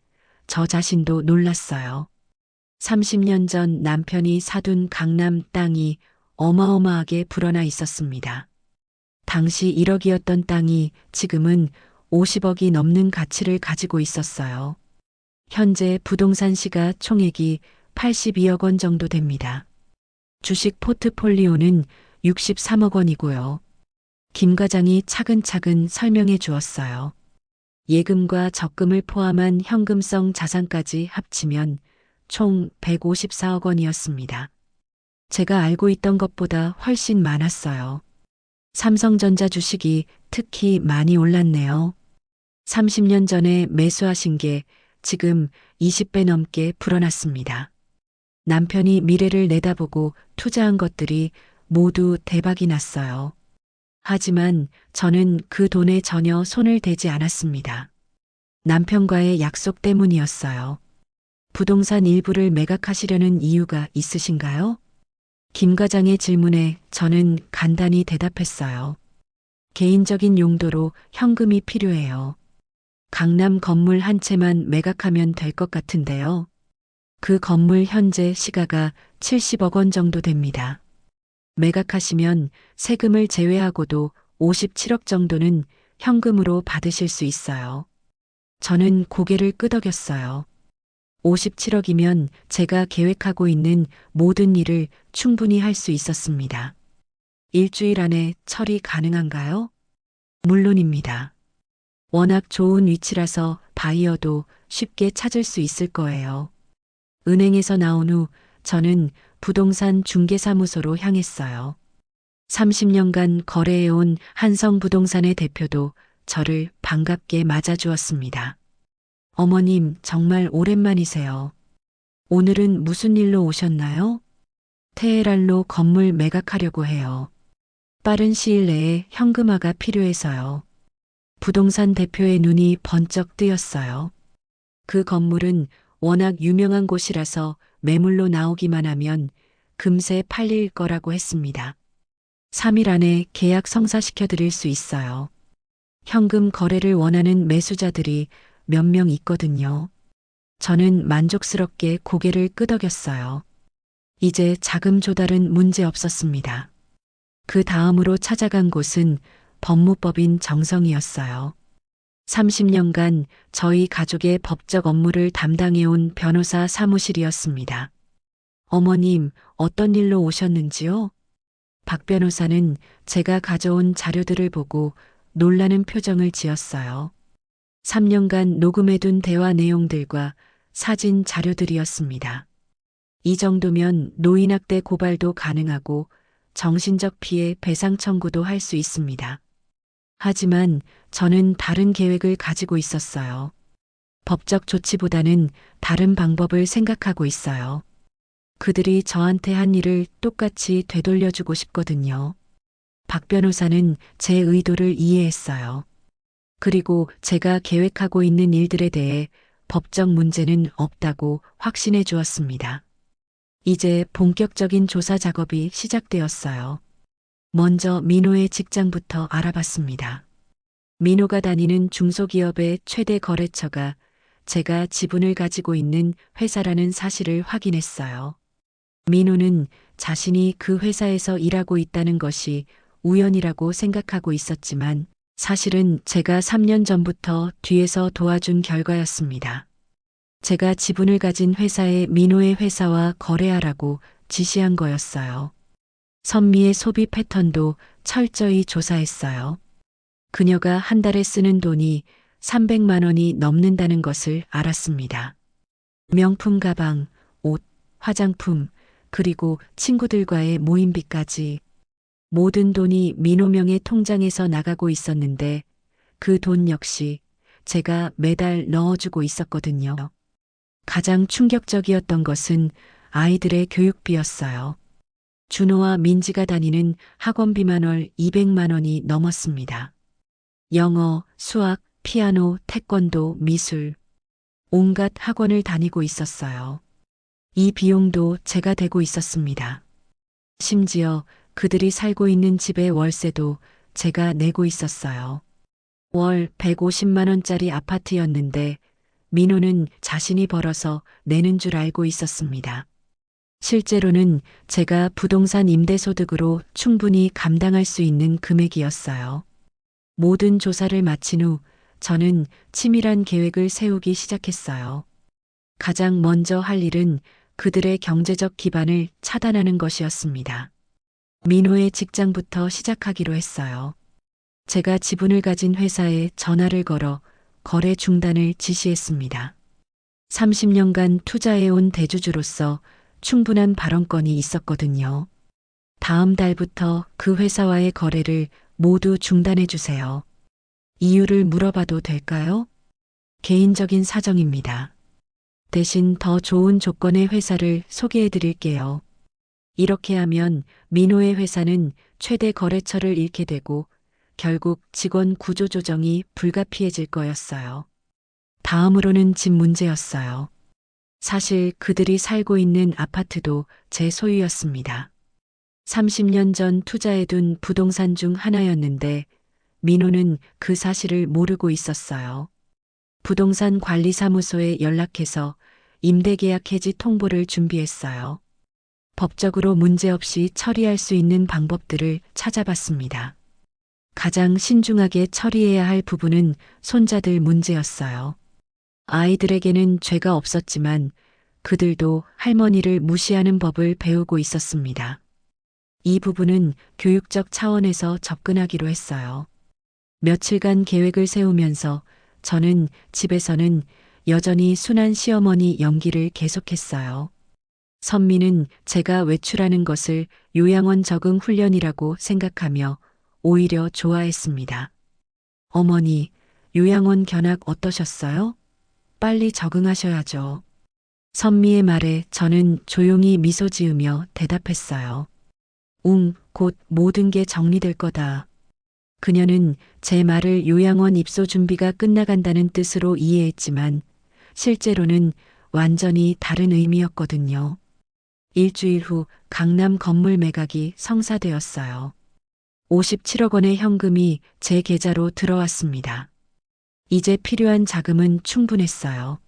저 자신도 놀랐어요. 30년 전 남편이 사둔 강남 땅이 어마어마하게 불어나 있었습니다. 당시 1억이었던 땅이 지금은 50억이 넘는 가치를 가지고 있었어요. 현재 부동산 시가총액이 82억 원 정도 됩니다. 주식 포트폴리오는 63억 원이고요. 김 과장이 차근차근 설명해 주었어요. 예금과 적금을 포함한 현금성 자산까지 합치면 총 154억 원이었습니다. 제가 알고 있던 것보다 훨씬 많았어요. 삼성전자 주식이 특히 많이 올랐네요. 30년 전에 매수하신 게 지금 20배 넘게 불어났습니다. 남편이 미래를 내다보고 투자한 것들이 모두 대박이 났어요. 하지만 저는 그 돈에 전혀 손을 대지 않았습니다. 남편과의 약속 때문이었어요. 부동산 일부를 매각하시려는 이유가 있으신가요? 김 과장의 질문에 저는 간단히 대답했어요. 개인적인 용도로 현금이 필요해요. 강남 건물 한 채만 매각하면 될 것 같은데요. 그 건물 현재 시가가 70억 원 정도 됩니다. 매각하시면 세금을 제외하고도 57억 정도는 현금으로 받으실 수 있어요. 저는 고개를 끄덕였어요. 57억이면 제가 계획하고 있는 모든 일을 충분히 할 수 있었습니다. 일주일 안에 처리 가능한가요? 물론입니다. 워낙 좋은 위치라서 바이어도 쉽게 찾을 수 있을 거예요. 은행에서 나온 후 저는 부동산 중개사무소로 향했어요. 30년간 거래해온 한성부동산의 대표도 저를 반갑게 맞아주었습니다. 어머님, 정말 오랜만이세요. 오늘은 무슨 일로 오셨나요? 테헤란로 건물 매각하려고 해요. 빠른 시일 내에 현금화가 필요해서요. 부동산 대표의 눈이 번쩍 뜨였어요. 그 건물은 워낙 유명한 곳이라서 매물로 나오기만 하면 금세 팔릴 거라고 했습니다. 3일 안에 계약 성사시켜 드릴 수 있어요. 현금 거래를 원하는 매수자들이 몇 명 있거든요. 저는 만족스럽게 고개를 끄덕였어요. 이제 자금 조달은 문제 없었습니다. 그 다음으로 찾아간 곳은 법무법인 정성이었어요. 30년간 저희 가족의 법적 업무를 담당해온 변호사 사무실이었습니다. 어머님, 어떤 일로 오셨는지요? 박 변호사는 제가 가져온 자료들을 보고 놀라는 표정을 지었어요. 3년간 녹음해둔 대화 내용들과 사진 자료들이었습니다. 이 정도면 노인학대 고발도 가능하고 정신적 피해 배상 청구도 할 수 있습니다. 하지만 저는 다른 계획을 가지고 있었어요. 법적 조치보다는 다른 방법을 생각하고 있어요. 그들이 저한테 한 일을 똑같이 되돌려주고 싶거든요. 박 변호사는 제 의도를 이해했어요. 그리고 제가 계획하고 있는 일들에 대해 법적 문제는 없다고 확신해 주었습니다. 이제 본격적인 조사 작업이 시작되었어요. 먼저 민호의 직장부터 알아봤습니다. 민호가 다니는 중소기업의 최대 거래처가 제가 지분을 가지고 있는 회사라는 사실을 확인했어요. 민호는 자신이 그 회사에서 일하고 있다는 것이 우연이라고 생각하고 있었지만 사실은 제가 3년 전부터 뒤에서 도와준 결과였습니다. 제가 지분을 가진 회사에 민호의 회사와 거래하라고 지시한 거였어요. 선미의 소비 패턴도 철저히 조사했어요. 그녀가 한 달에 쓰는 돈이 300만 원이 넘는다는 것을 알았습니다. 명품 가방, 옷, 화장품, 그리고 친구들과의 모임비까지 모든 돈이 민호명의 통장에서 나가고 있었는데 그 돈 역시 제가 매달 넣어주고 있었거든요. 가장 충격적이었던 것은 아이들의 교육비였어요. 준호와 민지가 다니는 학원비만 월 200만 원이 넘었습니다. 영어, 수학, 피아노, 태권도, 미술, 온갖 학원을 다니고 있었어요. 이 비용도 제가 대고 있었습니다. 심지어 그들이 살고 있는 집의 월세도 제가 내고 있었어요. 월 150만 원짜리 아파트였는데 민호는 자신이 벌어서 내는 줄 알고 있었습니다. 실제로는 제가 부동산 임대소득으로 충분히 감당할 수 있는 금액이었어요. 모든 조사를 마친 후 저는 치밀한 계획을 세우기 시작했어요. 가장 먼저 할 일은 그들의 경제적 기반을 차단하는 것이었습니다. 민호의 직장부터 시작하기로 했어요. 제가 지분을 가진 회사에 전화를 걸어 거래 중단을 지시했습니다. 30년간 투자해온 대주주로서 충분한 발언권이 있었거든요. 다음 달부터 그 회사와의 거래를 모두 중단해 주세요. 이유를 물어봐도 될까요? 개인적인 사정입니다. 대신 더 좋은 조건의 회사를 소개해 드릴게요. 이렇게 하면 민호의 회사는 최대 거래처를 잃게 되고 결국 직원 구조 조정이 불가피해질 거였어요. 다음으로는 집 문제였어요. 사실 그들이 살고 있는 아파트도 제 소유였습니다. 30년 전 투자해둔 부동산 중 하나였는데 민호는 그 사실을 모르고 있었어요. 부동산 관리사무소에 연락해서 임대계약 해지 통보를 준비했어요. 법적으로 문제없이 처리할 수 있는 방법들을 찾아봤습니다. 가장 신중하게 처리해야 할 부분은 손자들 문제였어요. 아이들에게는 죄가 없었지만 그들도 할머니를 무시하는 법을 배우고 있었습니다. 이 부분은 교육적 차원에서 접근하기로 했어요. 며칠간 계획을 세우면서 저는 집에서는 여전히 순한 시어머니 연기를 계속했어요. 선미는 제가 외출하는 것을 요양원 적응 훈련이라고 생각하며 오히려 좋아했습니다. 어머니, 요양원 견학 어떠셨어요? 빨리 적응하셔야죠. 선미의 말에 저는 조용히 미소 지으며 대답했어요. 곧 모든 게 정리될 거다. 그녀는 제 말을 요양원 입소 준비가 끝나간다는 뜻으로 이해했지만 실제로는 완전히 다른 의미였거든요. 일주일 후 강남 건물 매각이 성사되었어요. 57억 원의 현금이 제 계좌로 들어왔습니다. 이제 필요한 자금은 충분했어요.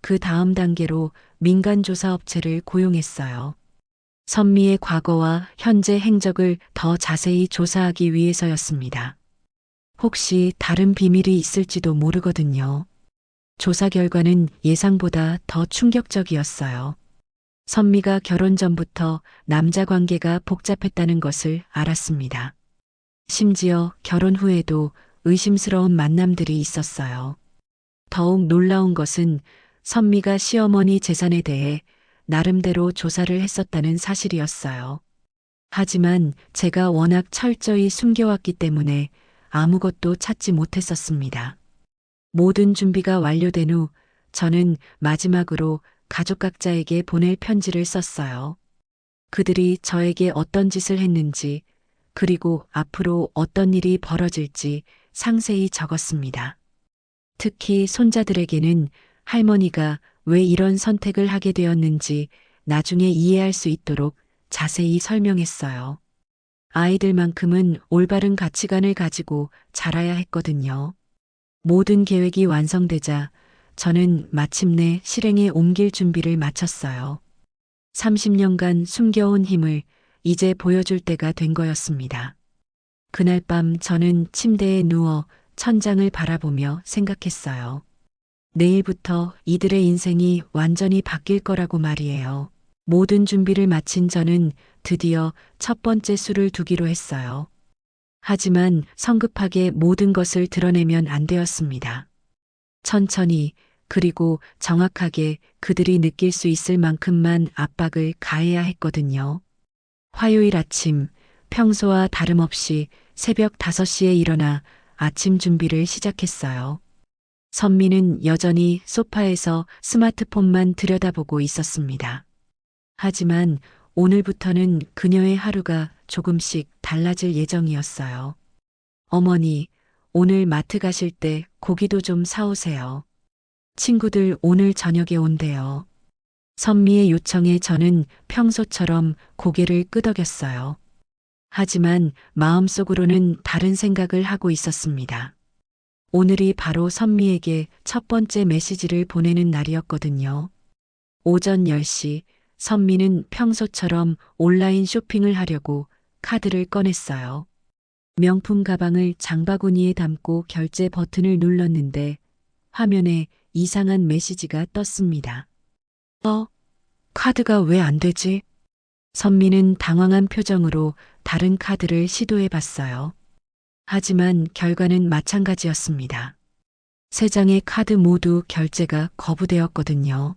그 다음 단계로 민간조사업체를 고용했어요. 선미의 과거와 현재 행적을 더 자세히 조사하기 위해서였습니다. 혹시 다른 비밀이 있을지도 모르거든요. 조사 결과는 예상보다 더 충격적이었어요. 선미가 결혼 전부터 남자 관계가 복잡했다는 것을 알았습니다. 심지어 결혼 후에도 의심스러운 만남들이 있었어요. 더욱 놀라운 것은 선미가 시어머니 재산에 대해 나름대로 조사를 했었다는 사실이었어요. 하지만 제가 워낙 철저히 숨겨왔기 때문에 아무것도 찾지 못했었습니다. 모든 준비가 완료된 후 저는 마지막으로 가족 각자에게 보낼 편지를 썼어요. 그들이 저에게 어떤 짓을 했는지, 그리고 앞으로 어떤 일이 벌어질지 상세히 적었습니다. 특히 손자들에게는 할머니가 왜 이런 선택을 하게 되었는지 나중에 이해할 수 있도록 자세히 설명했어요. 아이들만큼은 올바른 가치관을 가지고 자라야 했거든요. 모든 계획이 완성되자 저는 마침내 실행에 옮길 준비를 마쳤어요. 30년간 숨겨온 힘을 이제 보여줄 때가 된 거였습니다. 그날 밤 저는 침대에 누워 천장을 바라보며 생각했어요. 내일부터 이들의 인생이 완전히 바뀔 거라고 말이에요. 모든 준비를 마친 저는 드디어 첫 번째 수를 두기로 했어요. 하지만 성급하게 모든 것을 드러내면 안 되었습니다. 천천히 그리고 정확하게 그들이 느낄 수 있을 만큼만 압박을 가해야 했거든요. 화요일 아침, 평소와 다름없이 새벽 5시에 일어나 아침 준비를 시작했어요. 선미는 여전히 소파에서 스마트폰만 들여다보고 있었습니다. 하지만 오늘부터는 그녀의 하루가 조금씩 달라질 예정이었어요. 어머니, 오늘 마트 가실 때 고기도 좀 사오세요. 친구들 오늘 저녁에 온대요. 선미의 요청에 저는 평소처럼 고개를 끄덕였어요. 하지만 마음속으로는 다른 생각을 하고 있었습니다. 오늘이 바로 선미에게 첫 번째 메시지를 보내는 날이었거든요. 오전 10시 선미는 평소처럼 온라인 쇼핑을 하려고 카드를 꺼냈어요. 명품 가방을 장바구니에 담고 결제 버튼을 눌렀는데 화면에 이상한 메시지가 떴습니다. 카드가 왜 안 되지? 선미는 당황한 표정으로 다른 카드를 시도해 봤어요. 하지만 결과는 마찬가지였습니다. 3장의 카드 모두 결제가 거부되었거든요.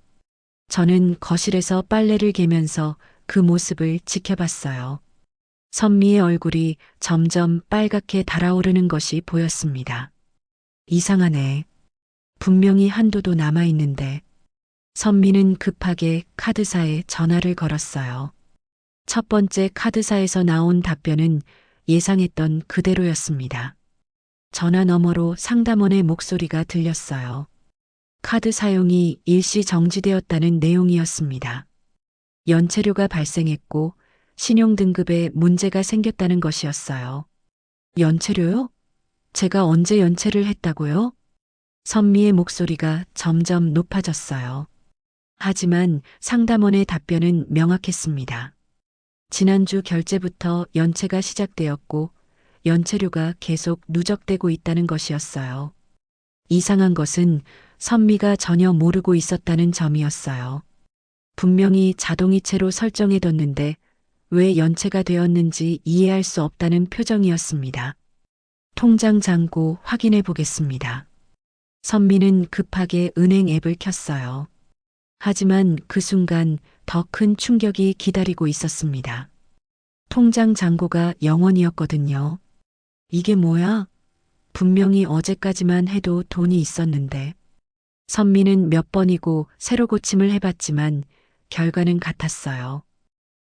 저는 거실에서 빨래를 개면서 그 모습을 지켜봤어요. 선미의 얼굴이 점점 빨갛게 달아오르는 것이 보였습니다. 이상하네. 분명히 한도도 남아있는데. 선미는 급하게 카드사에 전화를 걸었어요. 첫 번째 카드사에서 나온 답변은 예상했던 그대로였습니다. 전화 너머로 상담원의 목소리가 들렸어요. 카드 사용이 일시 정지되었다는 내용이었습니다. 연체료가 발생했고 신용등급에 문제가 생겼다는 것이었어요. 연체료요? 제가 언제 연체를 했다고요? 선미의 목소리가 점점 높아졌어요. 하지만 상담원의 답변은 명확했습니다. 지난주 결제부터 연체가 시작되었고 연체료가 계속 누적되고 있다는 것이었어요. 이상한 것은 선미가 전혀 모르고 있었다는 점이었어요. 분명히 자동이체로 설정해뒀는데 왜 연체가 되었는지 이해할 수 없다는 표정이었습니다. 통장 잔고 확인해 보겠습니다. 선미는 급하게 은행 앱을 켰어요. 하지만 그 순간 더 큰 충격이 기다리고 있었습니다. 통장 잔고가 0원이었거든요. 이게 뭐야? 분명히 어제까지만 해도 돈이 있었는데. 선미는 몇 번이고 새로 고침을 해봤지만 결과는 같았어요.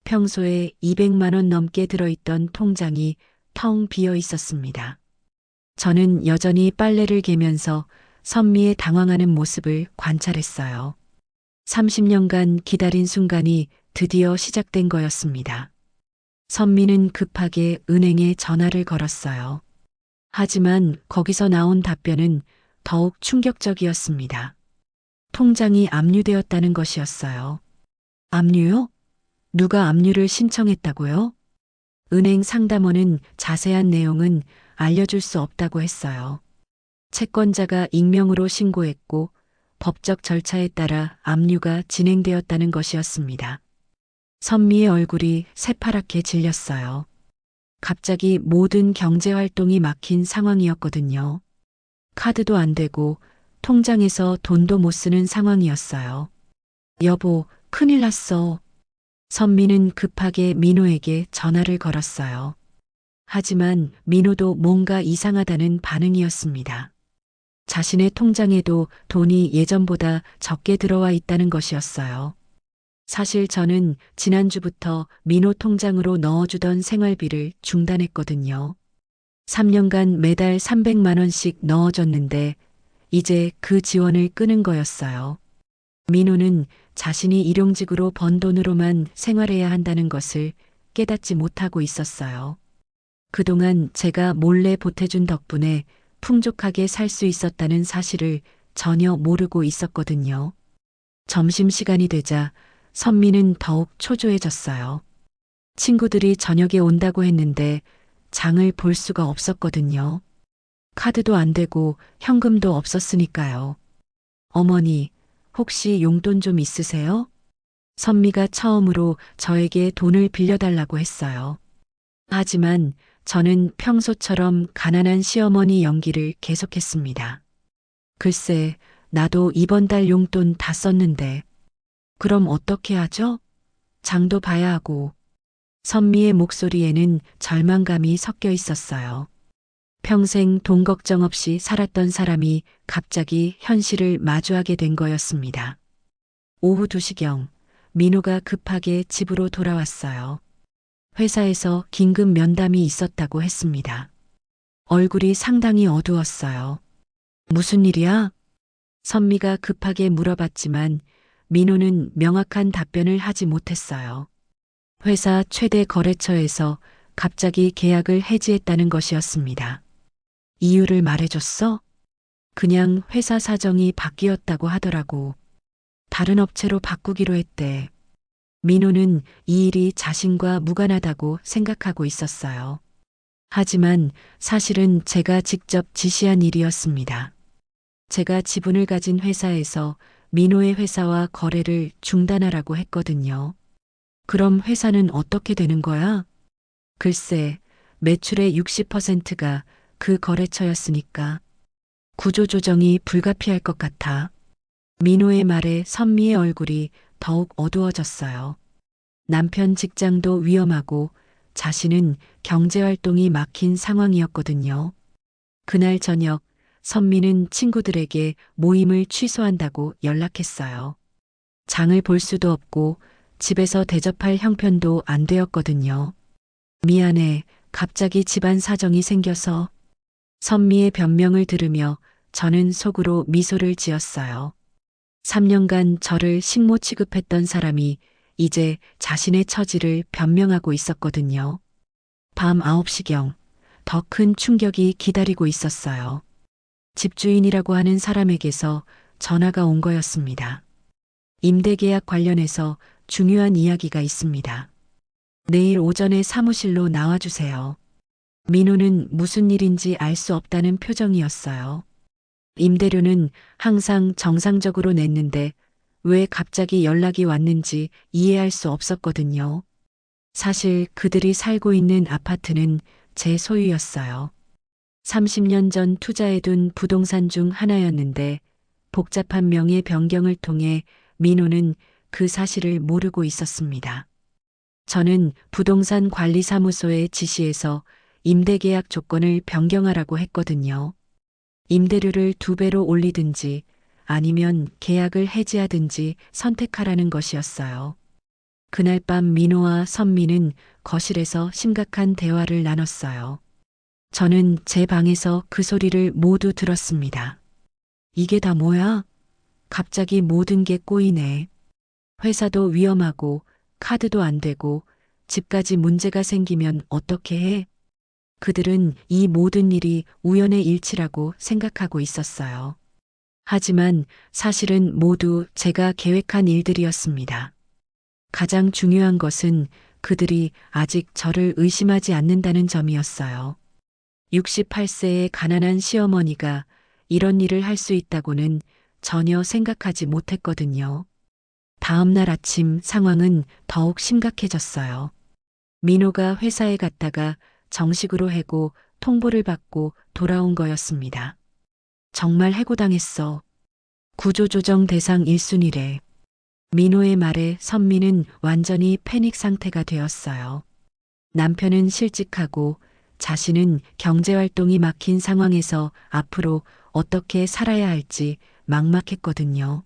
평소에 200만 원 넘게 들어있던 통장이 텅 비어 있었습니다. 저는 여전히 빨래를 개면서 선미의 당황하는 모습을 관찰했어요. 30년간 기다린 순간이 드디어 시작된 거였습니다. 선미는 급하게 은행에 전화를 걸었어요. 하지만 거기서 나온 답변은 더욱 충격적이었습니다. 통장이 압류되었다는 것이었어요. 압류요? 누가 압류를 신청했다고요? 은행 상담원은 자세한 내용은 알려줄 수 없다고 했어요. 채권자가 익명으로 신고했고 법적 절차에 따라 압류가 진행되었다는 것이었습니다. 선미의 얼굴이 새파랗게 질렸어요. 갑자기 모든 경제 활동이 막힌 상황이었거든요. 카드도 안 되고 통장에서 돈도 못 쓰는 상황이었어요. 여보, 큰일 났어. 선미는 급하게 민호에게 전화를 걸었어요. 하지만 민호도 뭔가 이상하다는 반응이었습니다. 자신의 통장에도 돈이 예전보다 적게 들어와 있다는 것이었어요. 사실 저는 지난주부터 민호 통장으로 넣어주던 생활비를 중단했거든요. 3년간 매달 300만 원씩 넣어줬는데 이제 그 지원을 끊은 거였어요. 민호는 자신이 일용직으로 번 돈으로만 생활해야 한다는 것을 깨닫지 못하고 있었어요. 그동안 제가 몰래 보태준 덕분에 풍족하게 살 수 있었다는 사실을 전혀 모르고 있었거든요. 점심시간이 되자 선미는 더욱 초조해졌어요. 친구들이 저녁에 온다고 했는데 장을 볼 수가 없었거든요. 카드도 안 되고 현금도 없었으니까요. 어머니, 혹시 용돈 좀 있으세요? 선미가 처음으로 저에게 돈을 빌려달라고 했어요. 하지만 저는 평소처럼 가난한 시어머니 연기를 계속했습니다. 글쎄, 나도 이번 달 용돈 다 썼는데. 그럼 어떻게 하죠? 장도 봐야 하고. 선미의 목소리에는 절망감이 섞여 있었어요. 평생 돈 걱정 없이 살았던 사람이 갑자기 현실을 마주하게 된 거였습니다. 오후 2시경 민호가 급하게 집으로 돌아왔어요. 회사에서 긴급 면담이 있었다고 했습니다. 얼굴이 상당히 어두웠어요. 무슨 일이야? 선미가 급하게 물어봤지만 민호는 명확한 답변을 하지 못했어요. 회사 최대 거래처에서 갑자기 계약을 해지했다는 것이었습니다. 이유를 말해줬어? 그냥 회사 사정이 바뀌었다고 하더라고. 다른 업체로 바꾸기로 했대. 민호는 이 일이 자신과 무관하다고 생각하고 있었어요. 하지만 사실은 제가 직접 지시한 일이었습니다. 제가 지분을 가진 회사에서 민호의 회사와 거래를 중단하라고 했거든요. 그럼 회사는 어떻게 되는 거야? 글쎄, 매출의 60%가 그 거래처였으니까 구조조정이 불가피할 것 같아. 민호의 말에 선미의 얼굴이 더욱 어두워졌어요. 남편 직장도 위험하고 자신은 경제활동이 막힌 상황이었거든요. 그날 저녁 선미는 친구들에게 모임을 취소한다고 연락했어요. 장을 볼 수도 없고 집에서 대접할 형편도 안 되었거든요. 미안해, 갑자기 집안 사정이 생겨서. 선미의 변명을 들으며 저는 속으로 미소를 지었어요. 3년간 저를 식모 취급했던 사람이 이제 자신의 처지를 변명하고 있었거든요. 밤 9시경 더 큰 충격이 기다리고 있었어요. 집주인이라고 하는 사람에게서 전화가 온 거였습니다. 임대계약 관련해서 중요한 이야기가 있습니다. 내일 오전에 사무실로 나와주세요. 민호는 무슨 일인지 알 수 없다는 표정이었어요. 임대료는 항상 정상적으로 냈는데 왜 갑자기 연락이 왔는지 이해할 수 없었거든요. 사실 그들이 살고 있는 아파트는 제 소유였어요. 30년 전 투자해둔 부동산 중 하나였는데 복잡한 명의 변경을 통해 민호는 그 사실을 모르고 있었습니다. 저는 부동산 관리사무소에 지시해서 임대계약 조건을 변경하라고 했거든요. 임대료를 2배로 올리든지 아니면 계약을 해지하든지 선택하라는 것이었어요. 그날 밤 민호와 선미는 거실에서 심각한 대화를 나눴어요. 저는 제 방에서 그 소리를 모두 들었습니다. 이게 다 뭐야? 갑자기 모든 게 꼬이네. 회사도 위험하고 카드도 안 되고 집까지 문제가 생기면 어떻게 해? 그들은 이 모든 일이 우연의 일치라고 생각하고 있었어요. 하지만 사실은 모두 제가 계획한 일들이었습니다. 가장 중요한 것은 그들이 아직 저를 의심하지 않는다는 점이었어요. 68세의 가난한 시어머니가 이런 일을 할 수 있다고는 전혀 생각하지 못했거든요. 다음 날 아침 상황은 더욱 심각해졌어요. 민호가 회사에 갔다가 정식으로 해고 통보를 받고 돌아온 거였습니다. 정말 해고당했어. 구조조정 대상 1순위래. 민호의 말에 선미는 완전히 패닉 상태가 되었어요. 남편은 실직하고 자신은 경제활동이 막힌 상황에서 앞으로 어떻게 살아야 할지 막막했거든요.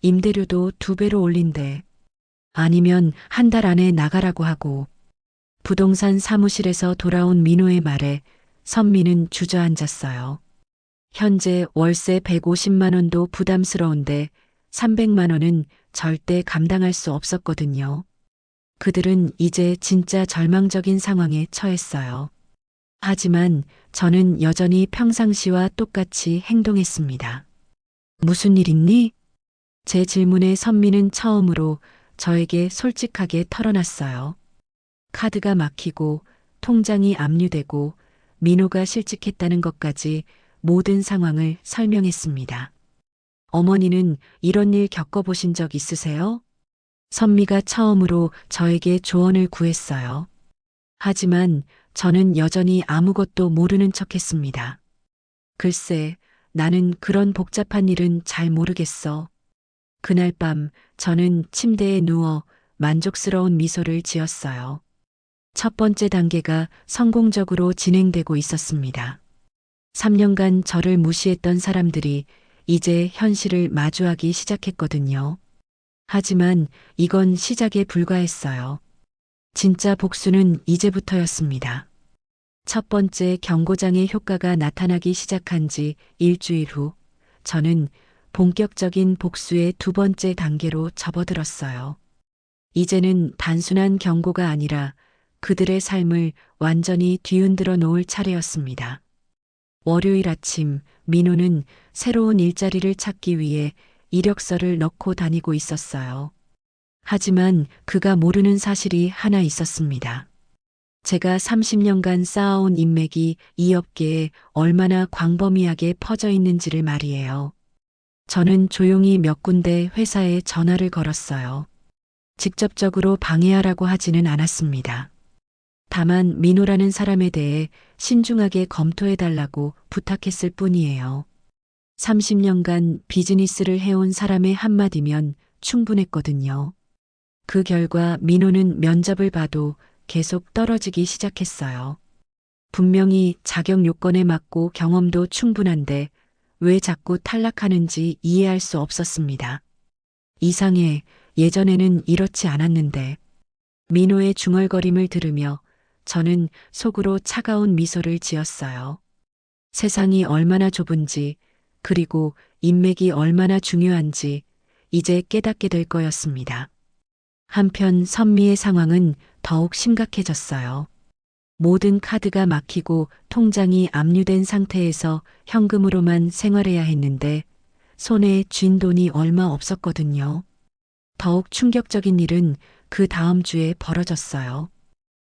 임대료도 2배로 올린대. 아니면 한 달 안에 나가라고 하고. 부동산 사무실에서 돌아온 민호의 말에 선미는 주저앉았어요. 현재 월세 150만 원도 부담스러운데 300만 원은 절대 감당할 수 없었거든요. 그들은 이제 진짜 절망적인 상황에 처했어요. 하지만 저는 여전히 평상시와 똑같이 행동했습니다. 무슨 일 있니? 제 질문에 선미는 처음으로 저에게 솔직하게 털어놨어요. 카드가 막히고 통장이 압류되고 민호가 실직했다는 것까지 모든 상황을 설명했습니다. 어머니는 이런 일 겪어보신 적 있으세요? 선미가 처음으로 저에게 조언을 구했어요. 하지만 저는 여전히 아무것도 모르는 척했습니다. 글쎄, 나는 그런 복잡한 일은 잘 모르겠어. 그날 밤 저는 침대에 누워 만족스러운 미소를 지었어요. 첫 번째 단계가 성공적으로 진행되고 있었습니다. 3년간 저를 무시했던 사람들이 이제 현실을 마주하기 시작했거든요. 하지만 이건 시작에 불과했어요. 진짜 복수는 이제부터였습니다. 첫 번째 경고장의 효과가 나타나기 시작한 지 일주일 후, 저는 본격적인 복수의 2번째 단계로 접어들었어요. 이제는 단순한 경고가 아니라 그들의 삶을 완전히 뒤흔들어 놓을 차례였습니다. 월요일 아침, 민호는 새로운 일자리를 찾기 위해 이력서를 넣고 다니고 있었어요. 하지만 그가 모르는 사실이 하나 있었습니다. 제가 30년간 쌓아온 인맥이 이 업계에 얼마나 광범위하게 퍼져 있는지를 말이에요. 저는 조용히 몇 군데 회사에 전화를 걸었어요. 직접적으로 방해하라고 하지는 않았습니다. 다만 민호라는 사람에 대해 신중하게 검토해달라고 부탁했을 뿐이에요. 30년간 비즈니스를 해온 사람의 한마디면 충분했거든요. 그 결과 민호는 면접을 봐도 계속 떨어지기 시작했어요. 분명히 자격 요건에 맞고 경험도 충분한데 왜 자꾸 탈락하는지 이해할 수 없었습니다. 이상해, 예전에는 이렇지 않았는데. 민호의 중얼거림을 들으며 저는 속으로 차가운 미소를 지었어요. 세상이 얼마나 좁은지, 그리고 인맥이 얼마나 중요한지 이제 깨닫게 될 거였습니다. 한편 선미의 상황은 더욱 심각해졌어요. 모든 카드가 막히고 통장이 압류된 상태에서 현금으로만 생활해야 했는데 손에 쥔 돈이 얼마 없었거든요. 더욱 충격적인 일은 그 다음 주에 벌어졌어요.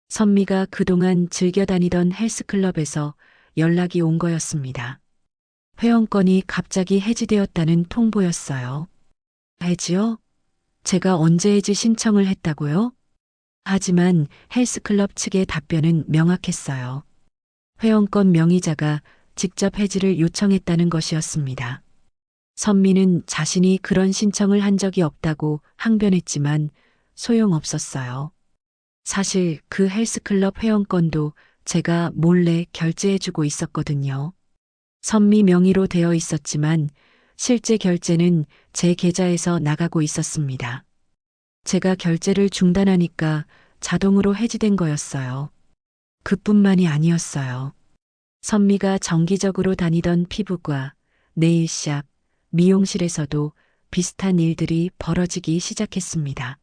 선미가 그동안 즐겨 다니던 헬스클럽에서 연락이 온 거였습니다. 회원권이 갑자기 해지되었다는 통보였어요. 해지요? 제가 언제 해지 신청을 했다고요? 하지만 헬스클럽 측의 답변은 명확했어요. 회원권 명의자가 직접 해지를 요청했다는 것이었습니다. 선미는 자신이 그런 신청을 한 적이 없다고 항변했지만 소용없었어요. 사실 그 헬스클럽 회원권도 제가 몰래 결제해주고 있었거든요. 선미 명의로 되어 있었지만 실제 결제는 제 계좌에서 나가고 있었습니다. 제가 결제를 중단하니까 자동으로 해지된 거였어요. 그뿐만이 아니었어요. 선미가 정기적으로 다니던 피부과 네일샵, 미용실에서도 비슷한 일들이 벌어지기 시작했습니다.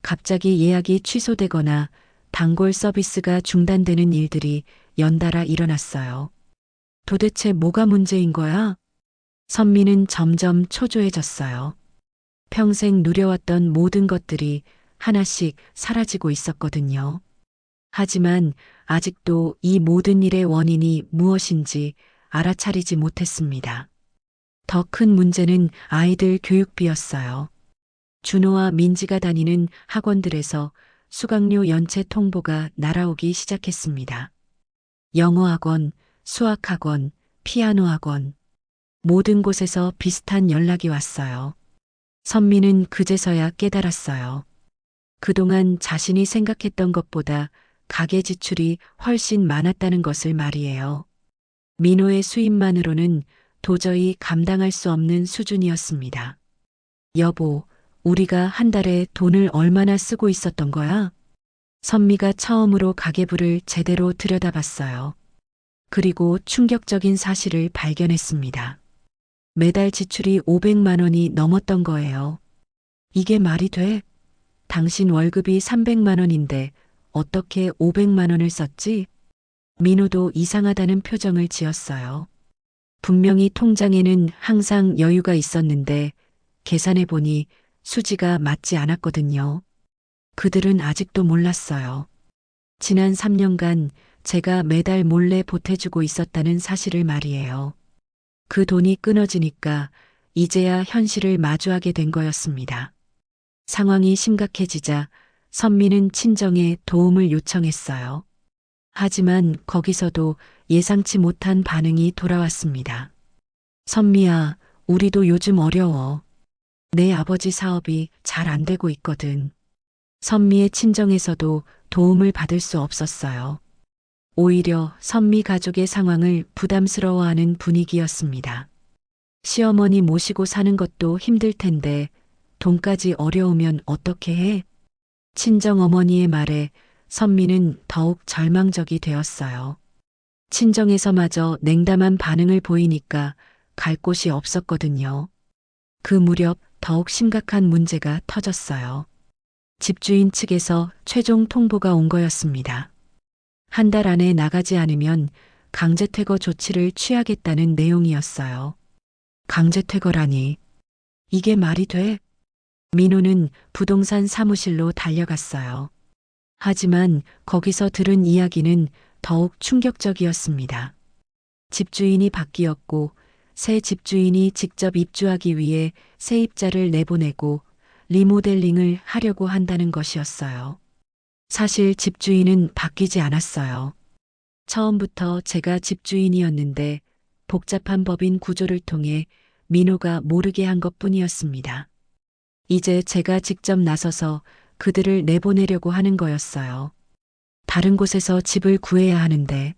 갑자기 예약이 취소되거나 단골 서비스가 중단되는 일들이 연달아 일어났어요. 도대체 뭐가 문제인 거야? 선미는 점점 초조해졌어요. 평생 누려왔던 모든 것들이 하나씩 사라지고 있었거든요. 하지만 아직도 이 모든 일의 원인이 무엇인지 알아차리지 못했습니다. 더 큰 문제는 아이들 교육비였어요. 준호와 민지가 다니는 학원들에서 수강료 연체 통보가 날아오기 시작했습니다. 영어학원, 수학학원, 피아노학원, 모든 곳에서 비슷한 연락이 왔어요. 선미는 그제서야 깨달았어요. 그동안 자신이 생각했던 것보다 가계 지출이 훨씬 많았다는 것을 말이에요. 민호의 수입만으로는 도저히 감당할 수 없는 수준이었습니다. 여보, 우리가 한 달에 돈을 얼마나 쓰고 있었던 거야? 선미가 처음으로 가계부를 제대로 들여다봤어요. 그리고 충격적인 사실을 발견했습니다. 매달 지출이 500만 원이 넘었던 거예요. 이게 말이 돼? 당신 월급이 300만 원인데 어떻게 500만 원을 썼지? 민호도 이상하다는 표정을 지었어요. 분명히 통장에는 항상 여유가 있었는데 계산해보니 수지가 맞지 않았거든요. 그들은 아직도 몰랐어요. 지난 3년간 제가 매달 몰래 보태주고 있었다는 사실을 말이에요. 그 돈이 끊어지니까 이제야 현실을 마주하게 된 거였습니다. 상황이 심각해지자 선미는 친정에 도움을 요청했어요. 하지만 거기서도 예상치 못한 반응이 돌아왔습니다. 선미야, 우리도 요즘 어려워. 내 아버지 사업이 잘 안 되고 있거든. 선미의 친정에서도 도움을 받을 수 없었어요. 오히려 선미 가족의 상황을 부담스러워하는 분위기였습니다. 시어머니 모시고 사는 것도 힘들 텐데 돈까지 어려우면 어떻게 해? 친정어머니의 말에 선미는 더욱 절망적이 되었어요. 친정에서마저 냉담한 반응을 보이니까 갈 곳이 없었거든요. 그 무렵 더욱 심각한 문제가 터졌어요. 집주인 측에서 최종 통보가 온 거였습니다. 한 달 안에 나가지 않으면 강제퇴거 조치를 취하겠다는 내용이었어요. 강제퇴거라니. 이게 말이 돼? 민호는 부동산 사무실로 달려갔어요. 하지만 거기서 들은 이야기는 더욱 충격적이었습니다. 집주인이 바뀌었고 새 집주인이 직접 입주하기 위해 세입자를 내보내고 리모델링을 하려고 한다는 것이었어요. 사실 집주인은 바뀌지 않았어요. 처음부터 제가 집주인이었는데 복잡한 법인 구조를 통해 민호가 모르게 한 것뿐이었습니다. 이제 제가 직접 나서서 그들을 내보내려고 하는 거였어요. 다른 곳에서 집을 구해야 하는데.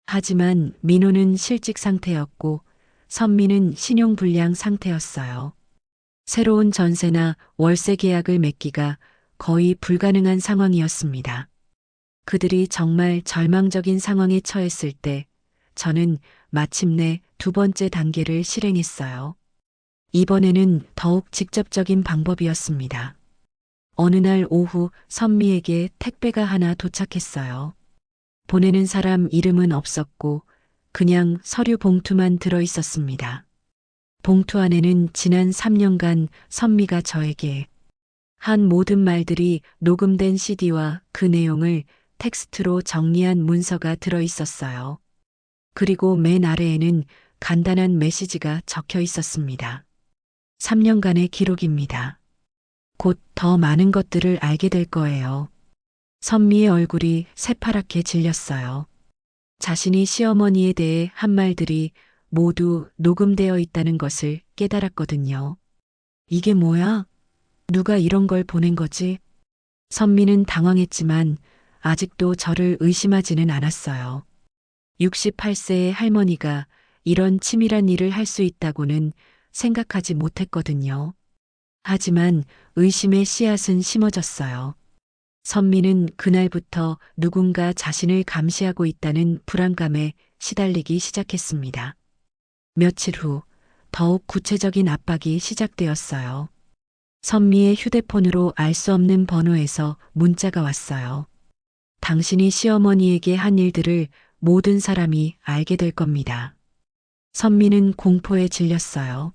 하지만 민호는 실직 상태였고 선미는 신용불량 상태였어요. 새로운 전세나 월세 계약을 맺기가 거의 불가능한 상황이었습니다. 그들이 정말 절망적인 상황에 처했을 때 저는 마침내 두 번째 단계를 실행했어요. 이번에는 더욱 직접적인 방법이었습니다. 어느 날 오후 선미에게 택배가 하나 도착했어요. 보내는 사람 이름은 없었고 그냥 서류 봉투만 들어 있었습니다. 봉투 안에는 지난 3년간 선미가 저에게 한 모든 말들이 녹음된 CD와 그 내용을 텍스트로 정리한 문서가 들어 있었어요. 그리고 맨 아래에는 간단한 메시지가 적혀 있었습니다. 3년간의 기록입니다. 곧 더 많은 것들을 알게 될 거예요. 선미의 얼굴이 새파랗게 질렸어요. 자신이 시어머니에 대해 한 말들이 모두 녹음되어 있다는 것을 깨달았거든요. 이게 뭐야? 누가 이런 걸 보낸 거지? 선미는 당황했지만 아직도 저를 의심하지는 않았어요. 68세의 할머니가 이런 치밀한 일을 할 수 있다고는 생각하지 못했거든요. 하지만 의심의 씨앗은 심어졌어요. 선미는 그날부터 누군가 자신을 감시하고 있다는 불안감에 시달리기 시작했습니다. 며칠 후 더욱 구체적인 압박이 시작되었어요. 선미의 휴대폰으로 알 수 없는 번호에서 문자가 왔어요. 당신이 시어머니에게 한 일들을 모든 사람이 알게 될 겁니다. 선미는 공포에 질렸어요.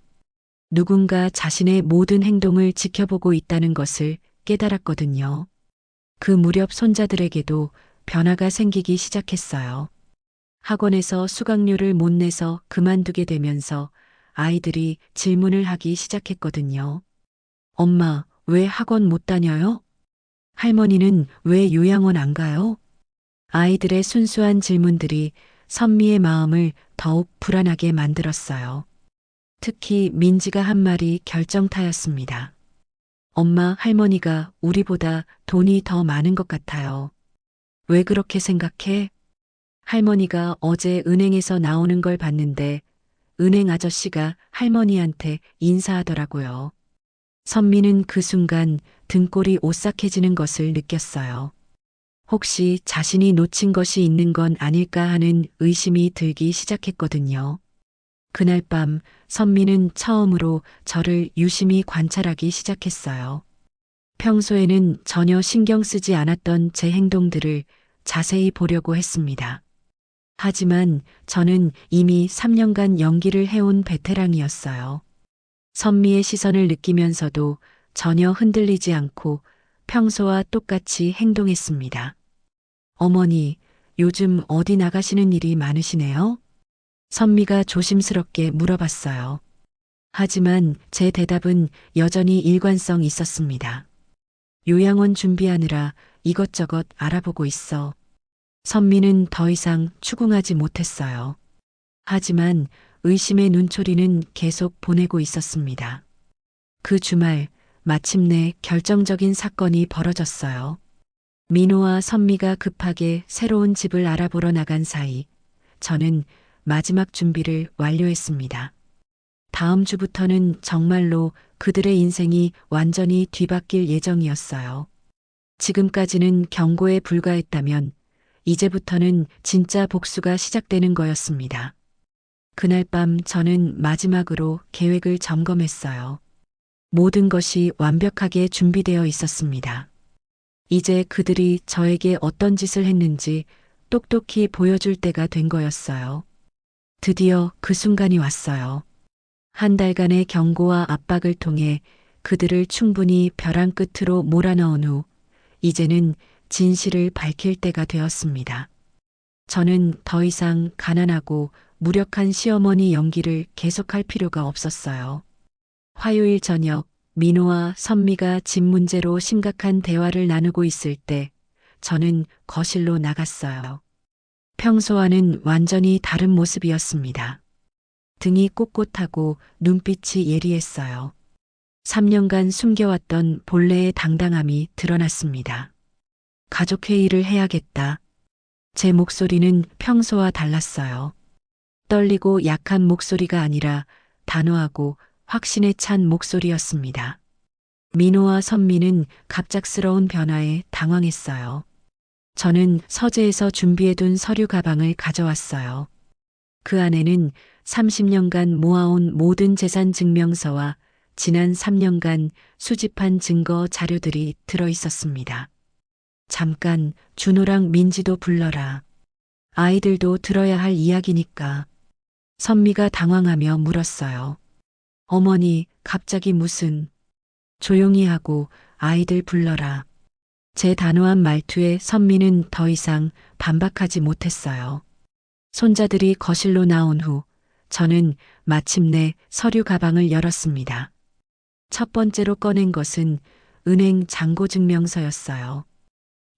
누군가 자신의 모든 행동을 지켜보고 있다는 것을 깨달았거든요. 그 무렵 손자들에게도 변화가 생기기 시작했어요. 학원에서 수강료를 못 내서 그만두게 되면서 아이들이 질문을 하기 시작했거든요. 엄마, 왜 학원 못 다녀요? 할머니는 왜 요양원 안 가요? 아이들의 순수한 질문들이 선미의 마음을 더욱 불안하게 만들었어요. 특히 민지가 한 말이 결정타였습니다. 엄마, 할머니가 우리보다 돈이 더 많은 것 같아요. 왜 그렇게 생각해? 할머니가 어제 은행에서 나오는 걸 봤는데 은행 아저씨가 할머니한테 인사하더라고요. 선미는 그 순간 등골이 오싹해지는 것을 느꼈어요. 혹시 자신이 놓친 것이 있는 건 아닐까 하는 의심이 들기 시작했거든요. 그날 밤 선미는 처음으로 저를 유심히 관찰하기 시작했어요. 평소에는 전혀 신경 쓰지 않았던 제 행동들을 자세히 보려고 했습니다. 하지만 저는 이미 3년간 연기를 해온 베테랑이었어요. 선미의 시선을 느끼면서도 전혀 흔들리지 않고 평소와 똑같이 행동했습니다. 어머니, 요즘 어디 나가시는 일이 많으시네요? 선미가 조심스럽게 물어봤어요. 하지만 제 대답은 여전히 일관성 있었습니다. 요양원 준비하느라 이것저것 알아보고 있어. 선미는 더 이상 추궁하지 못했어요. 하지만 의심의 눈초리는 계속 보내고 있었습니다. 그 주말 마침내 결정적인 사건이 벌어졌어요. 민호와 선미가 급하게 새로운 집을 알아보러 나간 사이 저는 마지막 준비를 완료했습니다. 다음 주부터는 정말로 그들의 인생이 완전히 뒤바뀔 예정이었어요. 지금까지는 경고에 불과했다면 이제부터는 진짜 복수가 시작되는 거였습니다. 그날 밤 저는 마지막으로 계획을 점검했어요. 모든 것이 완벽하게 준비되어 있었습니다. 이제 그들이 저에게 어떤 짓을 했는지 똑똑히 보여줄 때가 된 거였어요. 드디어 그 순간이 왔어요. 한 달간의 경고와 압박을 통해 그들을 충분히 벼랑 끝으로 몰아넣은 후 이제는 진실을 밝힐 때가 되었습니다. 저는 더 이상 가난하고 무력한 시어머니 연기를 계속할 필요가 없었어요. 화요일 저녁 민호와 선미가 집 문제로 심각한 대화를 나누고 있을 때 저는 거실로 나갔어요. 평소와는 완전히 다른 모습이었습니다. 등이 꼿꼿하고 눈빛이 예리했어요. 3년간 숨겨왔던 본래의 당당함이 드러났습니다. 가족회의를 해야겠다. 제 목소리는 평소와 달랐어요. 떨리고 약한 목소리가 아니라 단호하고 확신에 찬 목소리였습니다. 민호와 선미는 갑작스러운 변화에 당황했어요. 저는 서재에서 준비해둔 서류 가방을 가져왔어요. 그 안에는 30년간 모아온 모든 재산 증명서와 지난 3년간 수집한 증거 자료들이 들어 있었습니다. 잠깐 준호랑 민지도 불러라. 아이들도 들어야 할 이야기니까. 선미가 당황하며 물었어요. 어머니, 갑자기 무슨... 조용히 하고 아이들 불러라. 제 단호한 말투에 선미는 더 이상 반박하지 못했어요. 손자들이 거실로 나온 후 저는 마침내 서류 가방을 열었습니다. 첫 번째로 꺼낸 것은 은행 잔고증명서였어요.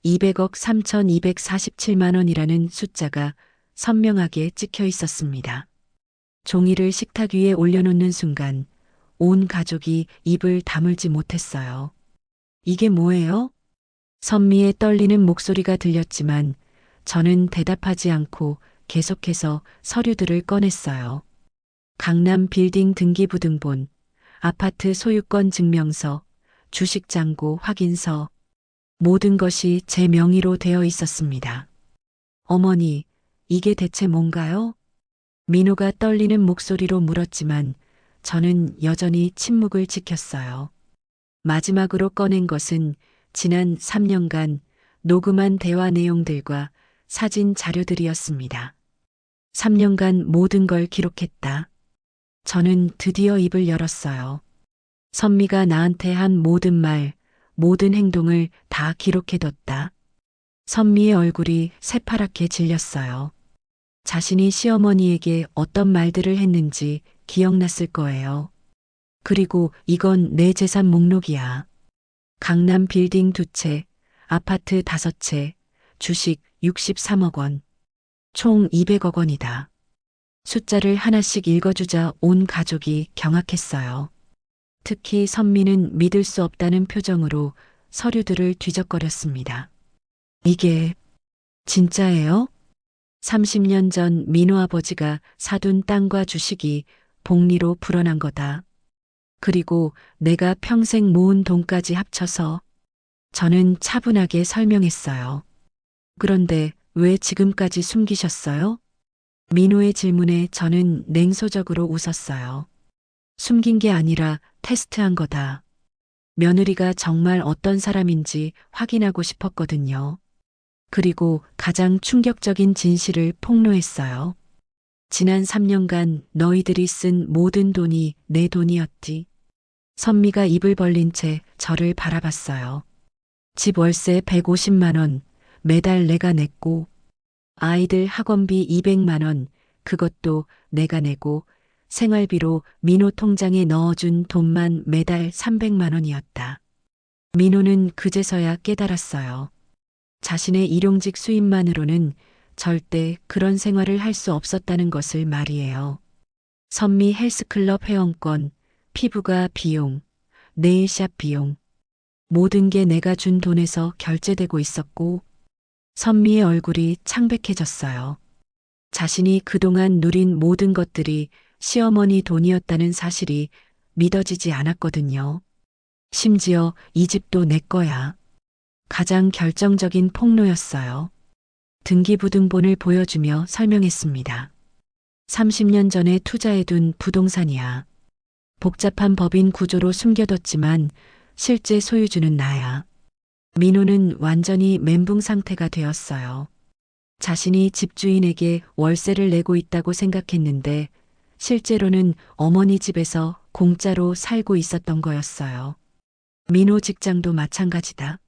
200억 3,247만 원이라는 숫자가 선명하게 찍혀 있었습니다. 종이를 식탁 위에 올려놓는 순간 온 가족이 입을 다물지 못했어요. 이게 뭐예요? 선미의 떨리는 목소리가 들렸지만 저는 대답하지 않고 계속해서 서류들을 꺼냈어요. 강남 빌딩 등기부등본, 아파트 소유권 증명서, 주식잔고 확인서, 모든 것이 제 명의로 되어 있었습니다. 어머니, 이게 대체 뭔가요? 민호가 떨리는 목소리로 물었지만 저는 여전히 침묵을 지켰어요. 마지막으로 꺼낸 것은 지난 3년간 녹음한 대화 내용들과 사진 자료들이었습니다. 3년간 모든 걸 기록했다. 저는 드디어 입을 열었어요. 선미가 나한테 한 모든 말, 모든 행동을 다 기록해뒀다. 선미의 얼굴이 새파랗게 질렸어요. 자신이 시어머니에게 어떤 말들을 했는지 기억났을 거예요. 그리고 이건 내 재산 목록이야. 강남 빌딩 2채, 아파트 5채, 주식 63억 원. 총 200억 원이다. 숫자를 하나씩 읽어주자 온 가족이 경악했어요. 특히 선미는 믿을 수 없다는 표정으로 서류들을 뒤적거렸습니다. 이게 진짜예요? 30년 전 민호 아버지가 사둔 땅과 주식이 복리로 불어난 거다. 그리고 내가 평생 모은 돈까지 합쳐서 저는 차분하게 설명했어요. 그런데 왜 지금까지 숨기셨어요? 민호의 질문에 저는 냉소적으로 웃었어요. 숨긴 게 아니라 테스트한 거다. 며느리가 정말 어떤 사람인지 확인하고 싶었거든요. 그리고 가장 충격적인 진실을 폭로했어요. 지난 3년간 너희들이 쓴 모든 돈이 내 돈이었지. 선미가 입을 벌린 채 저를 바라봤어요. 집 월세 150만 원, 매달 내가 냈고, 아이들 학원비 200만 원, 그것도 내가 내고, 생활비로 민호 통장에 넣어준 돈만 매달 300만 원이었다. 민호는 그제서야 깨달았어요. 자신의 일용직 수입만으로는 절대 그런 생활을 할 수 없었다는 것을 말이에요. 선미 헬스클럽 회원권, 피부과 비용, 네일샵 비용, 모든 게 내가 준 돈에서 결제되고 있었고, 선미의 얼굴이 창백해졌어요. 자신이 그동안 누린 모든 것들이 시어머니 돈이었다는 사실이 믿어지지 않았거든요. 심지어 이 집도 내 거야. 가장 결정적인 폭로였어요. 등기부등본을 보여주며 설명했습니다. 30년 전에 투자해둔 부동산이야. 복잡한 법인 구조로 숨겨뒀지만 실제 소유주는 나야. 민호는 완전히 멘붕 상태가 되었어요. 자신이 집주인에게 월세를 내고 있다고 생각했는데 실제로는 어머니 집에서 공짜로 살고 있었던 거였어요. 민호 직장도 마찬가지다.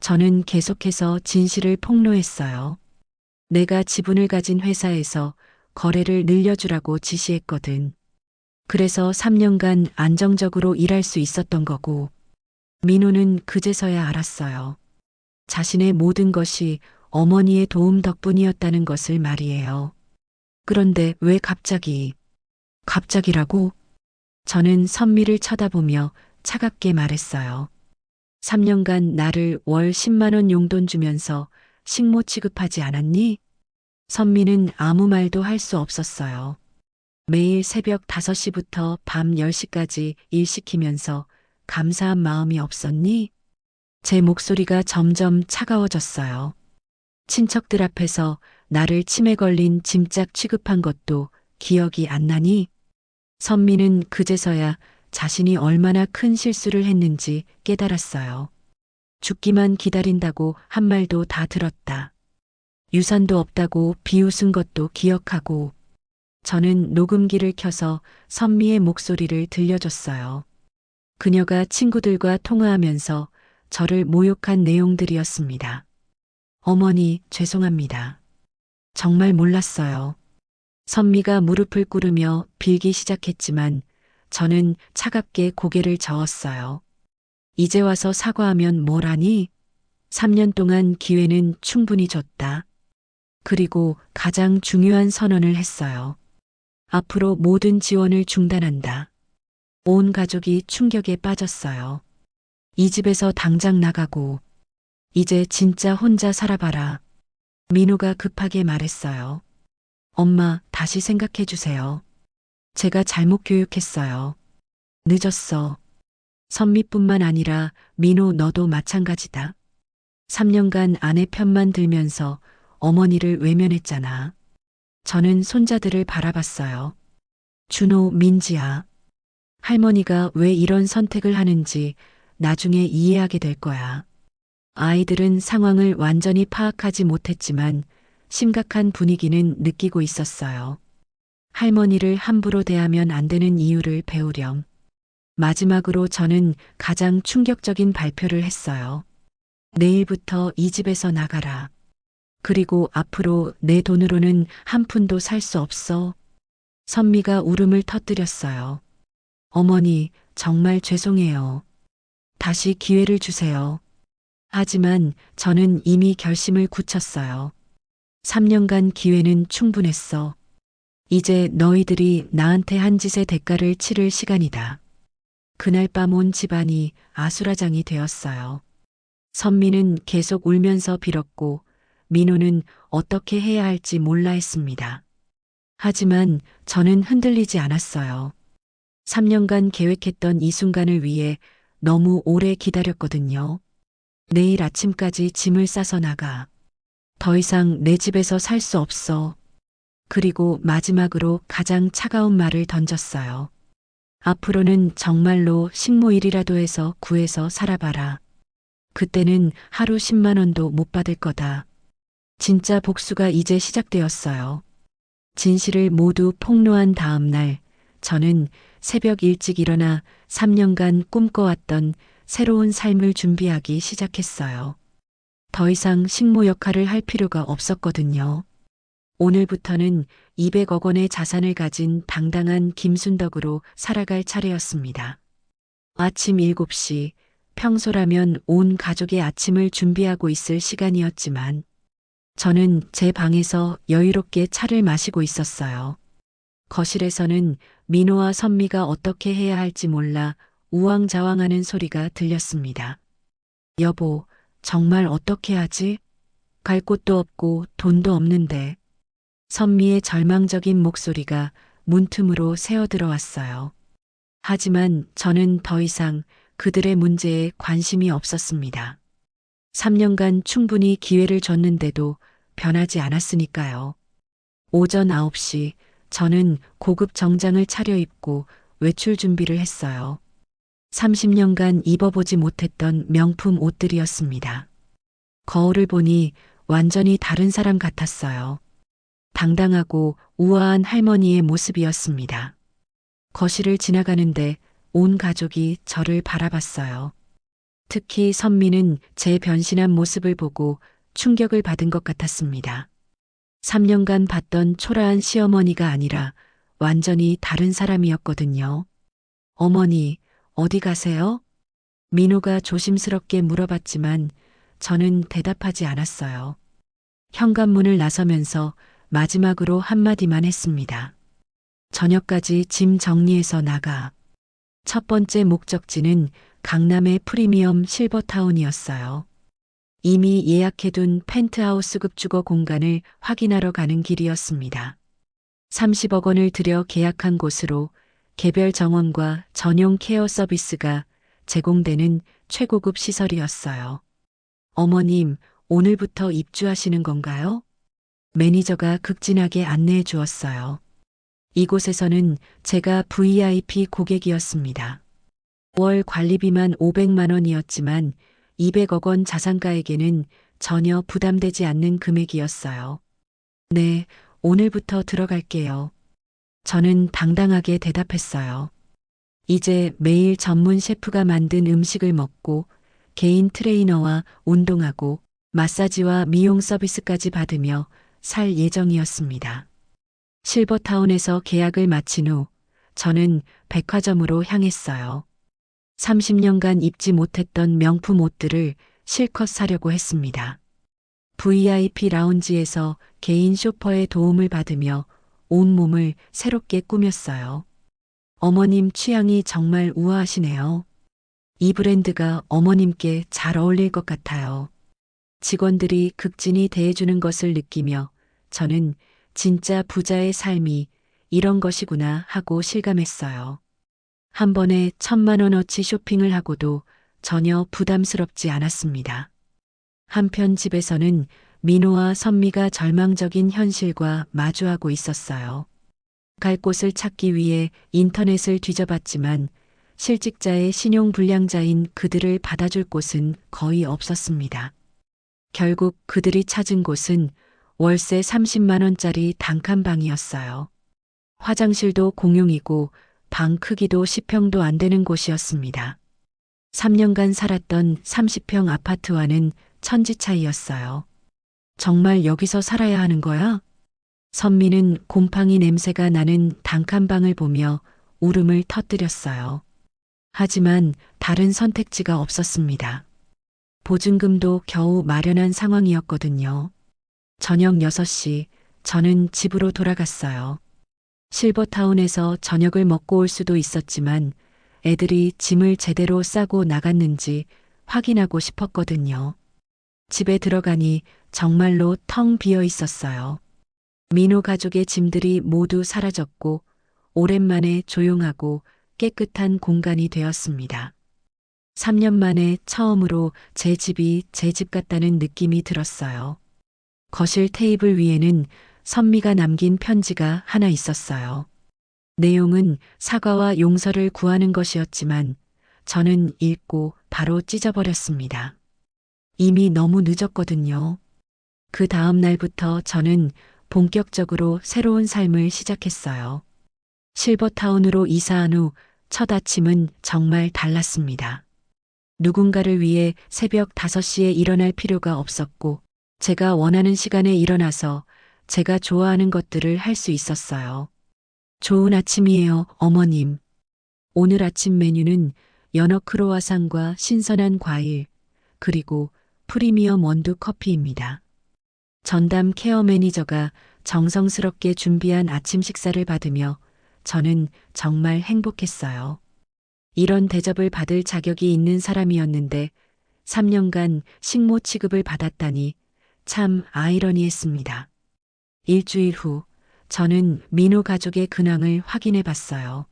저는 계속해서 진실을 폭로했어요. 내가 지분을 가진 회사에서 거래를 늘려주라고 지시했거든. 그래서 3년간 안정적으로 일할 수 있었던 거고, 민호는 그제서야 알았어요. 자신의 모든 것이 어머니의 도움 덕분이었다는 것을 말이에요. 그런데 왜 갑자기라고? 저는 선미를 쳐다보며 차갑게 말했어요. 3년간 나를 월 10만 원 용돈 주면서 식모 취급하지 않았니? 선미는 아무 말도 할 수 없었어요. 매일 새벽 5시부터 밤 10시까지 일 시키면서 감사한 마음이 없었니? 제 목소리가 점점 차가워졌어요. 친척들 앞에서 나를 치매 걸린 짐짝 취급한 것도 기억이 안 나니? 선미는 그제서야 자신이 얼마나 큰 실수를 했는지 깨달았어요. 죽기만 기다린다고 한 말도 다 들었다. 유산도 없다고 비웃은 것도 기억하고, 저는 녹음기를 켜서 선미의 목소리를 들려줬어요. 그녀가 친구들과 통화하면서 저를 모욕한 내용들이었습니다. 어머니, 죄송합니다. 정말 몰랐어요. 선미가 무릎을 꿇으며 빌기 시작했지만 저는 차갑게 고개를 저었어요. 이제 와서 사과하면 뭘 하니? 3년 동안 기회는 충분히 줬다. 그리고 가장 중요한 선언을 했어요. 앞으로 모든 지원을 중단한다. 온 가족이 충격에 빠졌어요. 이 집에서 당장 나가고, 이제 진짜 혼자 살아봐라. 민호가 급하게 말했어요. 엄마, 다시 생각해 주세요. 제가 잘못 교육했어요. 늦었어. 선미뿐만 아니라 민호 너도 마찬가지다. 3년간 아내 편만 들면서 어머니를 외면했잖아. 저는 손자들을 바라봤어요. 준호, 민지야. 할머니가 왜 이런 선택을 하는지 나중에 이해하게 될 거야. 아이들은 상황을 완전히 파악하지 못했지만 심각한 분위기는 느끼고 있었어요. 할머니를 함부로 대하면 안 되는 이유를 배우렴. 마지막으로 저는 가장 충격적인 발표를 했어요. 내일부터 이 집에서 나가라. 그리고 앞으로 내 돈으로는 한 푼도 살 수 없어. 선미가 울음을 터뜨렸어요. 어머니, 정말 죄송해요. 다시 기회를 주세요. 하지만 저는 이미 결심을 굳혔어요. 3년간 기회는 충분했어. 이제 너희들이 나한테 한 짓의 대가를 치를 시간이다. 그날 밤 온 집안이 아수라장이 되었어요. 선미는 계속 울면서 빌었고 민호는 어떻게 해야 할지 몰라 했습니다. 하지만 저는 흔들리지 않았어요. 3년간 계획했던 이 순간을 위해 너무 오래 기다렸거든요. 내일 아침까지 짐을 싸서 나가. 더 이상 내 집에서 살 수 없어. 그리고 마지막으로 가장 차가운 말을 던졌어요. 앞으로는 정말로 식모일이라도 해서 구해서 살아봐라. 그때는 하루 10만 원도 못 받을 거다. 진짜 복수가 이제 시작되었어요. 진실을 모두 폭로한 다음 날, 저는 새벽 일찍 일어나 3년간 꿈꿔왔던 새로운 삶을 준비하기 시작했어요. 더 이상 식모 역할을 할 필요가 없었거든요. 오늘부터는 200억 원의 자산을 가진 당당한 김순덕으로 살아갈 차례였습니다. 아침 7시, 평소라면 온 가족의 아침을 준비하고 있을 시간이었지만 저는 제 방에서 여유롭게 차를 마시고 있었어요. 거실에서는 민호와 선미가 어떻게 해야 할지 몰라 우왕좌왕하는 소리가 들렸습니다. 여보, 정말 어떻게 하지? 갈 곳도 없고 돈도 없는데. 선미의 절망적인 목소리가 문틈으로 새어들어왔어요. 하지만 저는 더 이상 그들의 문제에 관심이 없었습니다. 3년간 충분히 기회를 줬는데도 변하지 않았으니까요. 오전 9시 저는 고급 정장을 차려입고 외출 준비를 했어요. 30년간 입어보지 못했던 명품 옷들이었습니다. 거울을 보니 완전히 다른 사람 같았어요. 당당하고 우아한 할머니의 모습이었습니다. 거실을 지나가는데 온 가족이 저를 바라봤어요. 특히 선미는 제 변신한 모습을 보고 충격을 받은 것 같았습니다. 3년간 봤던 초라한 시어머니가 아니라 완전히 다른 사람이었거든요. 어머니, 어디 가세요? 민호가 조심스럽게 물어봤지만 저는 대답하지 않았어요. 현관문을 나서면서 마지막으로 한마디만 했습니다. 저녁까지 짐 정리해서 나가. 첫 번째 목적지는 강남의 프리미엄 실버타운이었어요. 이미 예약해둔 펜트하우스급 주거 공간을 확인하러 가는 길이었습니다. 30억 원을 들여 계약한 곳으로 개별 정원과 전용 케어 서비스가 제공되는 최고급 시설이었어요. 어머님, 오늘부터 입주하시는 건가요? 매니저가 극진하게 안내해 주었어요. 이곳에서는 제가 VIP 고객이었습니다. 월 관리비만 500만 원이었지만 200억 원 자산가에게는 전혀 부담되지 않는 금액이었어요. 네, 오늘부터 들어갈게요. 저는 당당하게 대답했어요. 이제 매일 전문 셰프가 만든 음식을 먹고 개인 트레이너와 운동하고 마사지와 미용 서비스까지 받으며 살 예정이었습니다. 실버타운에서 계약을 마친 후 저는 백화점으로 향했어요. 30년간 입지 못했던 명품 옷들을 실컷 사려고 했습니다. VIP 라운지에서 개인 쇼퍼의 도움을 받으며 온몸을 새롭게 꾸몄어요. 어머님 취향이 정말 우아하시네요. 이 브랜드가 어머님께 잘 어울릴 것 같아요. 직원들이 극진히 대해주는 것을 느끼며 저는 진짜 부자의 삶이 이런 것이구나 하고 실감했어요. 한 번에 1,000만 원어치 쇼핑을 하고도 전혀 부담스럽지 않았습니다. 한편 집에서는 민호와 선미가 절망적인 현실과 마주하고 있었어요. 갈 곳을 찾기 위해 인터넷을 뒤져봤지만 실직자의 신용불량자인 그들을 받아줄 곳은 거의 없었습니다. 결국 그들이 찾은 곳은 월세 30만 원짜리 단칸방이었어요. 화장실도 공용이고 방 크기도 10평도 안 되는 곳이었습니다. 3년간 살았던 30평 아파트와는 천지 차이였어요. 정말 여기서 살아야 하는 거야? 선미는 곰팡이 냄새가 나는 단칸방을 보며 울음을 터뜨렸어요. 하지만 다른 선택지가 없었습니다. 보증금도 겨우 마련한 상황이었거든요. 저녁 6시 저는 집으로 돌아갔어요. 실버타운에서 저녁을 먹고 올 수도 있었지만 애들이 짐을 제대로 싸고 나갔는지 확인하고 싶었거든요. 집에 들어가니 정말로 텅 비어 있었어요. 민호 가족의 짐들이 모두 사라졌고 오랜만에 조용하고 깨끗한 공간이 되었습니다. 3년 만에 처음으로 제 집이 제 집 같다는 느낌이 들었어요. 거실 테이블 위에는 선미가 남긴 편지가 하나 있었어요. 내용은 사과와 용서를 구하는 것이었지만 저는 읽고 바로 찢어버렸습니다. 이미 너무 늦었거든요. 그 다음 날부터 저는 본격적으로 새로운 삶을 시작했어요. 실버타운으로 이사한 후 첫 아침은 정말 달랐습니다. 누군가를 위해 새벽 5시에 일어날 필요가 없었고 제가 원하는 시간에 일어나서 제가 좋아하는 것들을 할 수 있었어요. 좋은 아침이에요, 어머님. 오늘 아침 메뉴는 연어 크로와상과 신선한 과일, 그리고 프리미엄 원두 커피입니다. 전담 케어 매니저가 정성스럽게 준비한 아침 식사를 받으며 저는 정말 행복했어요. 이런 대접을 받을 자격이 있는 사람이었는데 3년간 식모 취급을 받았다니 참 아이러니했습니다. 일주일 후 저는 민호 가족의 근황을 확인해 봤어요.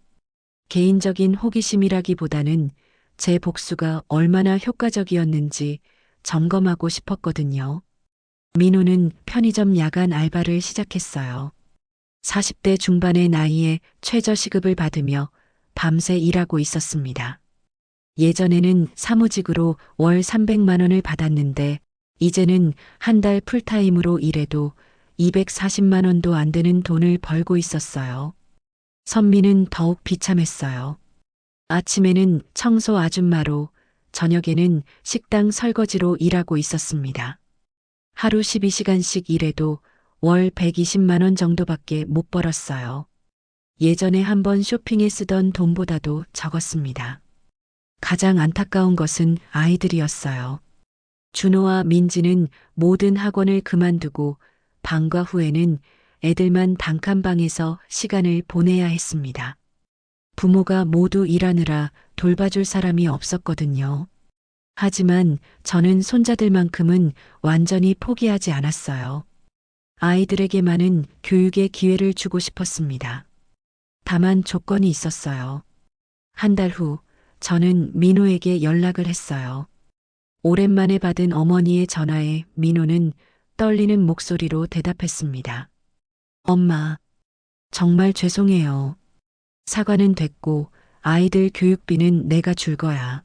개인적인 호기심이라기보다는 제 복수가 얼마나 효과적이었는지 점검하고 싶었거든요. 민호는 편의점 야간 알바를 시작했어요. 40대 중반의 나이에 최저시급을 받으며 밤새 일하고 있었습니다. 예전에는 사무직으로 월 300만 원을 받았는데 이제는 한 달 풀타임으로 일해도 240만 원도 안 되는 돈을 벌고 있었어요. 선미는 더욱 비참했어요. 아침에는 청소 아줌마로, 저녁에는 식당 설거지로 일하고 있었습니다. 하루 12시간씩 일해도 월 120만 원 정도밖에 못 벌었어요. 예전에 한번 쇼핑에 쓰던 돈보다도 적었습니다. 가장 안타까운 것은 아이들이었어요. 준호와 민지는 모든 학원을 그만두고 방과 후에는 애들만 단칸방에서 시간을 보내야 했습니다. 부모가 모두 일하느라 돌봐줄 사람이 없었거든요. 하지만 저는 손자들만큼은 완전히 포기하지 않았어요. 아이들에게만은 교육의 기회를 주고 싶었습니다. 다만 조건이 있었어요. 한 달 후 저는 민호에게 연락을 했어요. 오랜만에 받은 어머니의 전화에 민호는 떨리는 목소리로 대답했습니다. 엄마, 정말 죄송해요. 사과는 됐고 아이들 교육비는 내가 줄 거야.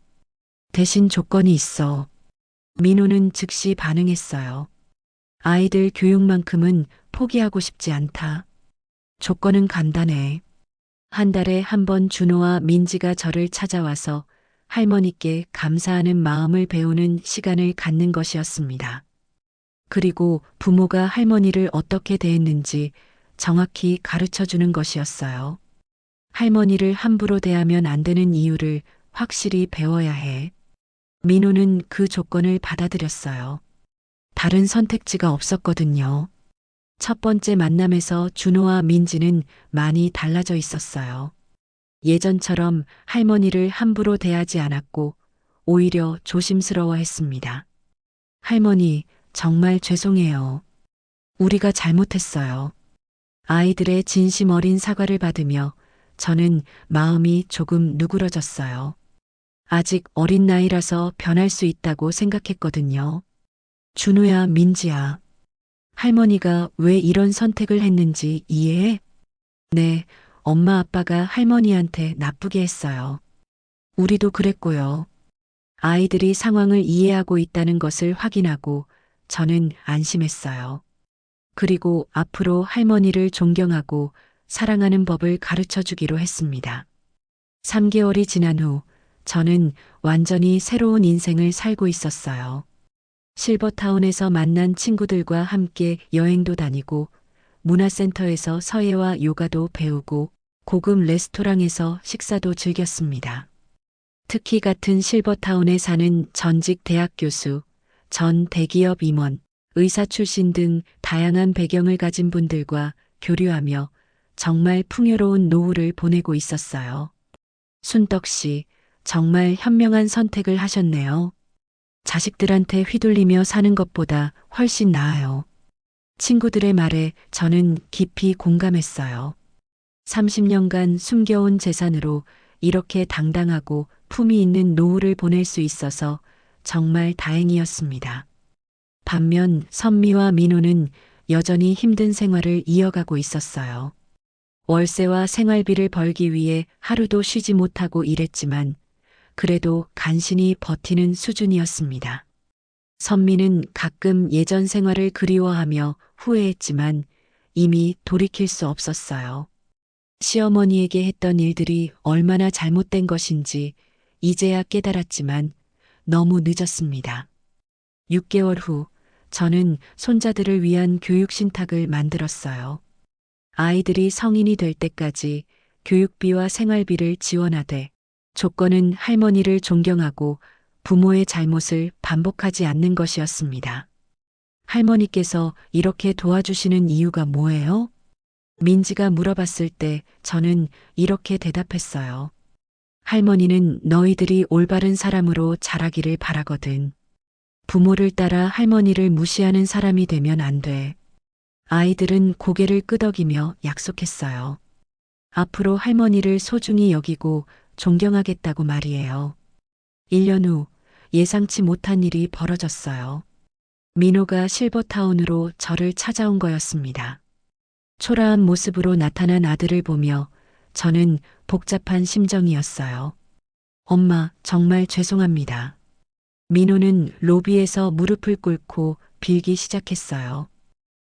대신 조건이 있어. 민호는 즉시 반응했어요. 아이들 교육만큼은 포기하고 싶지 않다. 조건은 간단해. 한 달에 한 번 준호와 민지가 저를 찾아와서 할머니께 감사하는 마음을 배우는 시간을 갖는 것이었습니다. 그리고 부모가 할머니를 어떻게 대했는지 정확히 가르쳐 주는 것이었어요. 할머니를 함부로 대하면 안 되는 이유를 확실히 배워야 해. 민호는 그 조건을 받아들였어요. 다른 선택지가 없었거든요. 첫 번째 만남에서 준호와 민지는 많이 달라져 있었어요. 예전처럼 할머니를 함부로 대하지 않았고 오히려 조심스러워했습니다. 할머니, 정말 죄송해요. 우리가 잘못했어요. 아이들의 진심 어린 사과를 받으며 저는 마음이 조금 누그러졌어요. 아직 어린 나이라서 변할 수 있다고 생각했거든요. 준호야, 민지야. 할머니가 왜 이런 선택을 했는지 이해해? 네, 엄마 아빠가 할머니한테 나쁘게 했어요. 우리도 그랬고요. 아이들이 상황을 이해하고 있다는 것을 확인하고 저는 안심했어요. 그리고 앞으로 할머니를 존경하고 사랑하는 법을 가르쳐 주기로 했습니다. 3개월이 지난 후 저는 완전히 새로운 인생을 살고 있었어요. 실버타운에서 만난 친구들과 함께 여행도 다니고 문화센터에서 서예와 요가도 배우고 고급 레스토랑에서 식사도 즐겼습니다. 특히 같은 실버타운에 사는 전직 대학 교수, 전 대기업 임원, 의사 출신 등 다양한 배경을 가진 분들과 교류하며 정말 풍요로운 노후를 보내고 있었어요. 순떡 씨, 정말 현명한 선택을 하셨네요. 자식들한테 휘둘리며 사는 것보다 훨씬 나아요. 친구들의 말에 저는 깊이 공감했어요. 30년간 숨겨온 재산으로 이렇게 당당하고 품위 있는 노후를 보낼 수 있어서 정말 다행이었습니다. 반면 선미와 민호는 여전히 힘든 생활을 이어가고 있었어요. 월세와 생활비를 벌기 위해 하루도 쉬지 못하고 일했지만 그래도 간신히 버티는 수준이었습니다. 선미는 가끔 예전 생활을 그리워하며 후회했지만 이미 돌이킬 수 없었어요. 시어머니에게 했던 일들이 얼마나 잘못된 것인지 이제야 깨달았지만 너무 늦었습니다. 6개월 후 저는 손자들을 위한 교육 신탁을 만들었어요. 아이들이 성인이 될 때까지 교육비와 생활비를 지원하되 조건은 할머니를 존경하고 부모의 잘못을 반복하지 않는 것이었습니다. 할머니께서 이렇게 도와주시는 이유가 뭐예요? 민지가 물어봤을 때 저는 이렇게 대답했어요. 할머니는 너희들이 올바른 사람으로 자라기를 바라거든. 부모를 따라 할머니를 무시하는 사람이 되면 안 돼. 아이들은 고개를 끄덕이며 약속했어요. 앞으로 할머니를 소중히 여기고 존경하겠다고 말이에요. 1년 후 예상치 못한 일이 벌어졌어요. 민호가 실버타운으로 저를 찾아온 거였습니다. 초라한 모습으로 나타난 아들을 보며 저는 복잡한 심정이었어요. 엄마, 정말 죄송합니다. 민호는 로비에서 무릎을 꿇고 빌기 시작했어요.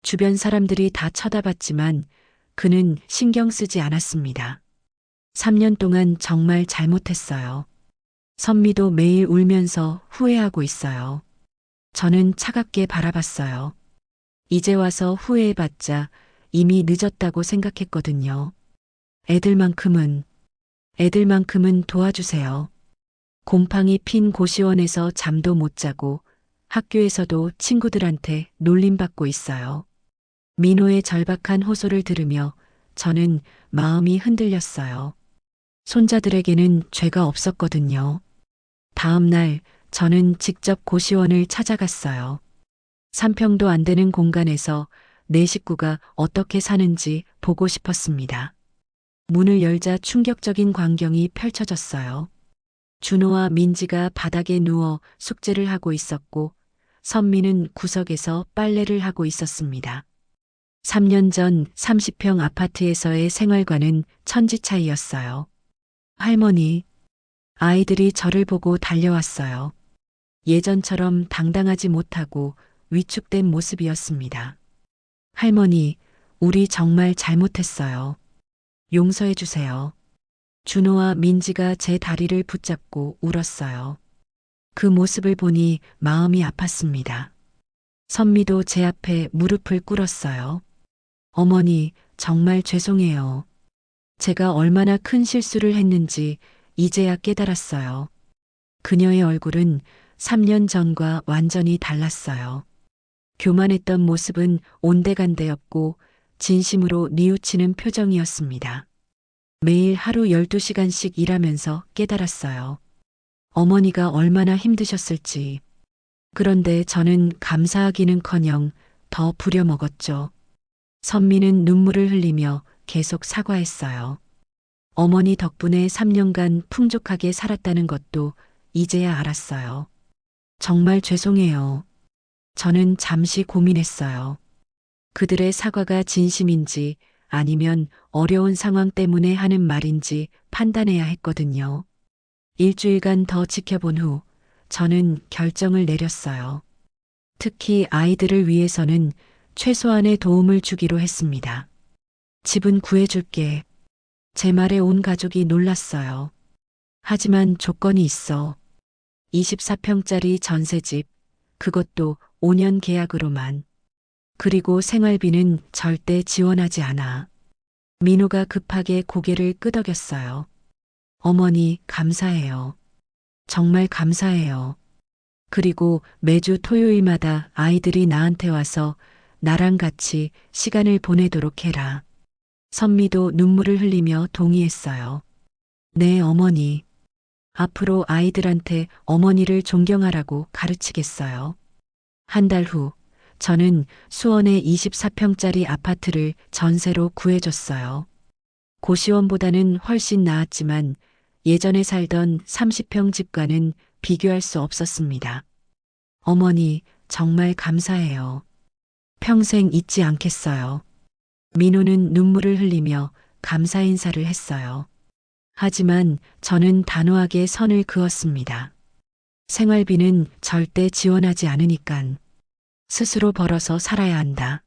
주변 사람들이 다 쳐다봤지만 그는 신경 쓰지 않았습니다. 3년 동안 정말 잘못했어요. 선미도 매일 울면서 후회하고 있어요. 저는 차갑게 바라봤어요. 이제 와서 후회해봤자 이미 늦었다고 생각했거든요. 애들만큼은 도와주세요. 곰팡이 핀 고시원에서 잠도 못 자고 학교에서도 친구들한테 놀림받고 있어요. 민호의 절박한 호소를 들으며 저는 마음이 흔들렸어요. 손자들에게는 죄가 없었거든요. 다음 날 저는 직접 고시원을 찾아갔어요. 3평도 안 되는 공간에서 내 식구가 어떻게 사는지 보고 싶었습니다. 문을 열자 충격적인 광경이 펼쳐졌어요. 준호와 민지가 바닥에 누워 숙제를 하고 있었고 선미는 구석에서 빨래를 하고 있었습니다. 3년 전 30평 아파트에서의 생활과는 천지 차이였어요. 할머니, 아이들이 저를 보고 달려왔어요. 예전처럼 당당하지 못하고 위축된 모습이었습니다. 할머니, 우리 정말 잘못했어요. 용서해 주세요. 준호와 민지가 제 다리를 붙잡고 울었어요. 그 모습을 보니 마음이 아팠습니다. 선미도 제 앞에 무릎을 꿇었어요. 어머니, 정말 죄송해요. 제가 얼마나 큰 실수를 했는지 이제야 깨달았어요. 그녀의 얼굴은 3년 전과 완전히 달랐어요. 교만했던 모습은 온데간데였고 진심으로 뉘우치는 표정이었습니다. 매일 하루 12시간씩 일하면서 깨달았어요. 어머니가 얼마나 힘드셨을지. 그런데 저는 감사하기는커녕 더 부려먹었죠. 선미는 눈물을 흘리며 계속 사과했어요. 어머니 덕분에 3년간 풍족하게 살았다는 것도 이제야 알았어요. 정말 죄송해요. 저는 잠시 고민했어요. 그들의 사과가 진심인지 아니면 어려운 상황 때문에 하는 말인지 판단해야 했거든요. 일주일간 더 지켜본 후 저는 결정을 내렸어요. 특히 아이들을 위해서는 최소한의 도움을 주기로 했습니다. 집은 구해줄게. 제 말에 온 가족이 놀랐어요. 하지만 조건이 있어. 24평짜리 전세집, 그것도 5년 계약으로만. 그리고 생활비는 절대 지원하지 않아. 민호가 급하게 고개를 끄덕였어요. 어머니, 감사해요. 정말 감사해요. 그리고 매주 토요일마다 아이들이 나한테 와서 나랑 같이 시간을 보내도록 해라. 선미도 눈물을 흘리며 동의했어요. 네, 어머니. 앞으로 아이들한테 어머니를 존경하라고 가르치겠어요. 한 달 후, 저는 수원의 24평짜리 아파트를 전세로 구해줬어요. 고시원보다는 훨씬 나았지만 예전에 살던 30평 집과는 비교할 수 없었습니다. 어머니, 정말 감사해요. 평생 잊지 않겠어요. 민호는 눈물을 흘리며 감사 인사를 했어요. 하지만 저는 단호하게 선을 그었습니다. 생활비는 절대 지원하지 않으니깐. 스스로 벌어서 살아야 한다.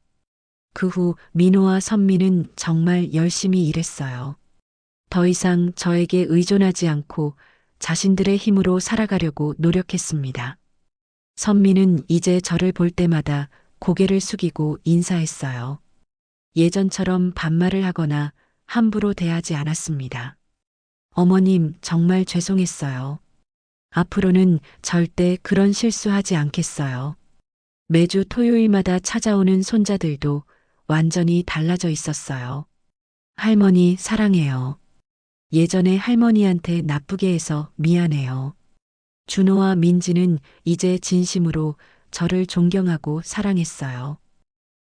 그 후 민호와 선미는 정말 열심히 일했어요. 더 이상 저에게 의존하지 않고 자신들의 힘으로 살아가려고 노력했습니다. 선미는 이제 저를 볼 때마다 고개를 숙이고 인사했어요. 예전처럼 반말을 하거나 함부로 대하지 않았습니다. 어머님, 정말 죄송했어요. 앞으로는 절대 그런 실수하지 않겠어요. 매주 토요일마다 찾아오는 손자들도 완전히 달라져 있었어요. 할머니, 사랑해요. 예전에 할머니한테 나쁘게 해서 미안해요. 준호와 민지는 이제 진심으로 저를 존경하고 사랑했어요.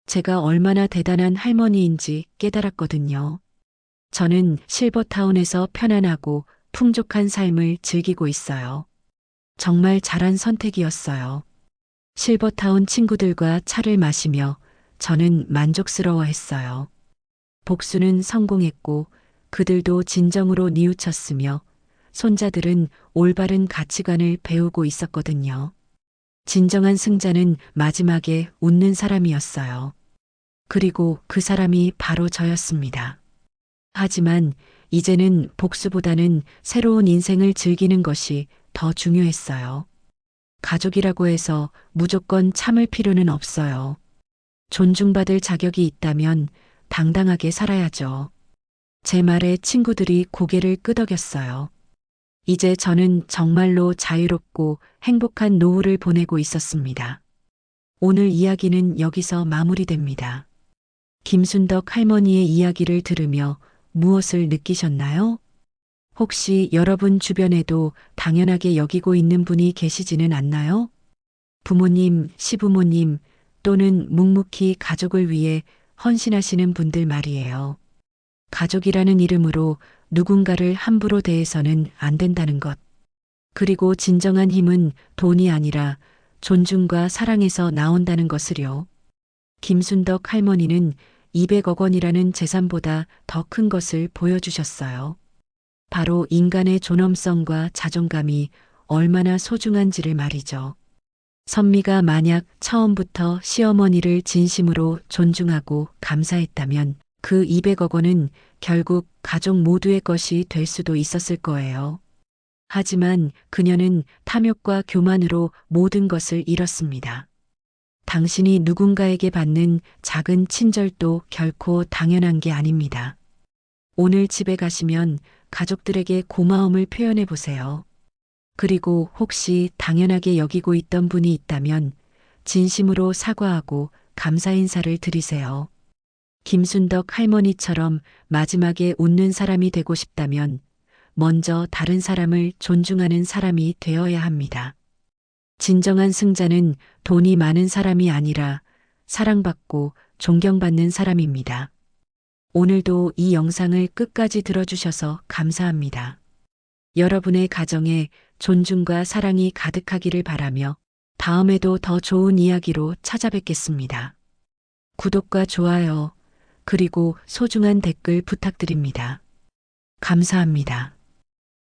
제가 얼마나 대단한 할머니인지 깨달았거든요. 저는 실버타운에서 편안하고 풍족한 삶을 즐기고 있어요. 정말 잘한 선택이었어요. 실버타운 친구들과 차를 마시며 저는 만족스러워했어요. 복수는 성공했고 그들도 진정으로 뉘우쳤으며 손자들은 올바른 가치관을 배우고 있었거든요. 진정한 승자는 마지막에 웃는 사람이었어요. 그리고 그 사람이 바로 저였습니다. 하지만 이제는 복수보다는 새로운 인생을 즐기는 것이 더 중요했어요. 가족이라고 해서 무조건 참을 필요는 없어요. 존중받을 자격이 있다면 당당하게 살아야죠. 제 말에 친구들이 고개를 끄덕였어요. 이제 저는 정말로 자유롭고 행복한 노후를 보내고 있었습니다. 오늘 이야기는 여기서 마무리됩니다. 김순덕 할머니의 이야기를 들으며 무엇을 느끼셨나요? 혹시 여러분 주변에도 당연하게 여기고 있는 분이 계시지는 않나요? 부모님, 시부모님 또는 묵묵히 가족을 위해 헌신하시는 분들 말이에요. 가족이라는 이름으로 누군가를 함부로 대해서는 안 된다는 것. 그리고 진정한 힘은 돈이 아니라 존중과 사랑에서 나온다는 것을요. 김순덕 할머니는 200억 원이라는 재산보다 더 큰 것을 보여주셨어요. 바로 인간의 존엄성과 자존감이 얼마나 소중한지를 말이죠. 선미가 만약 처음부터 시어머니를 진심으로 존중하고 감사했다면 그 200억 원은 결국 가족 모두의 것이 될 수도 있었을 거예요. 하지만 그녀는 탐욕과 교만으로 모든 것을 잃었습니다. 당신이 누군가에게 받는 작은 친절도 결코 당연한 게 아닙니다. 오늘 집에 가시면 가족들에게 고마움을 표현해 보세요. 그리고 혹시 당연하게 여기고 있던 분이 있다면 진심으로 사과하고 감사 인사를 드리세요. 김순덕 할머니처럼 마지막에 웃는 사람이 되고 싶다면 먼저 다른 사람을 존중하는 사람이 되어야 합니다. 진정한 승자는 돈이 많은 사람이 아니라 사랑받고 존경받는 사람입니다. 오늘도 이 영상을 끝까지 들어주셔서 감사합니다. 여러분의 가정에 존중과 사랑이 가득하기를 바라며 다음에도 더 좋은 이야기로 찾아뵙겠습니다. 구독과 좋아요, 그리고 소중한 댓글 부탁드립니다. 감사합니다.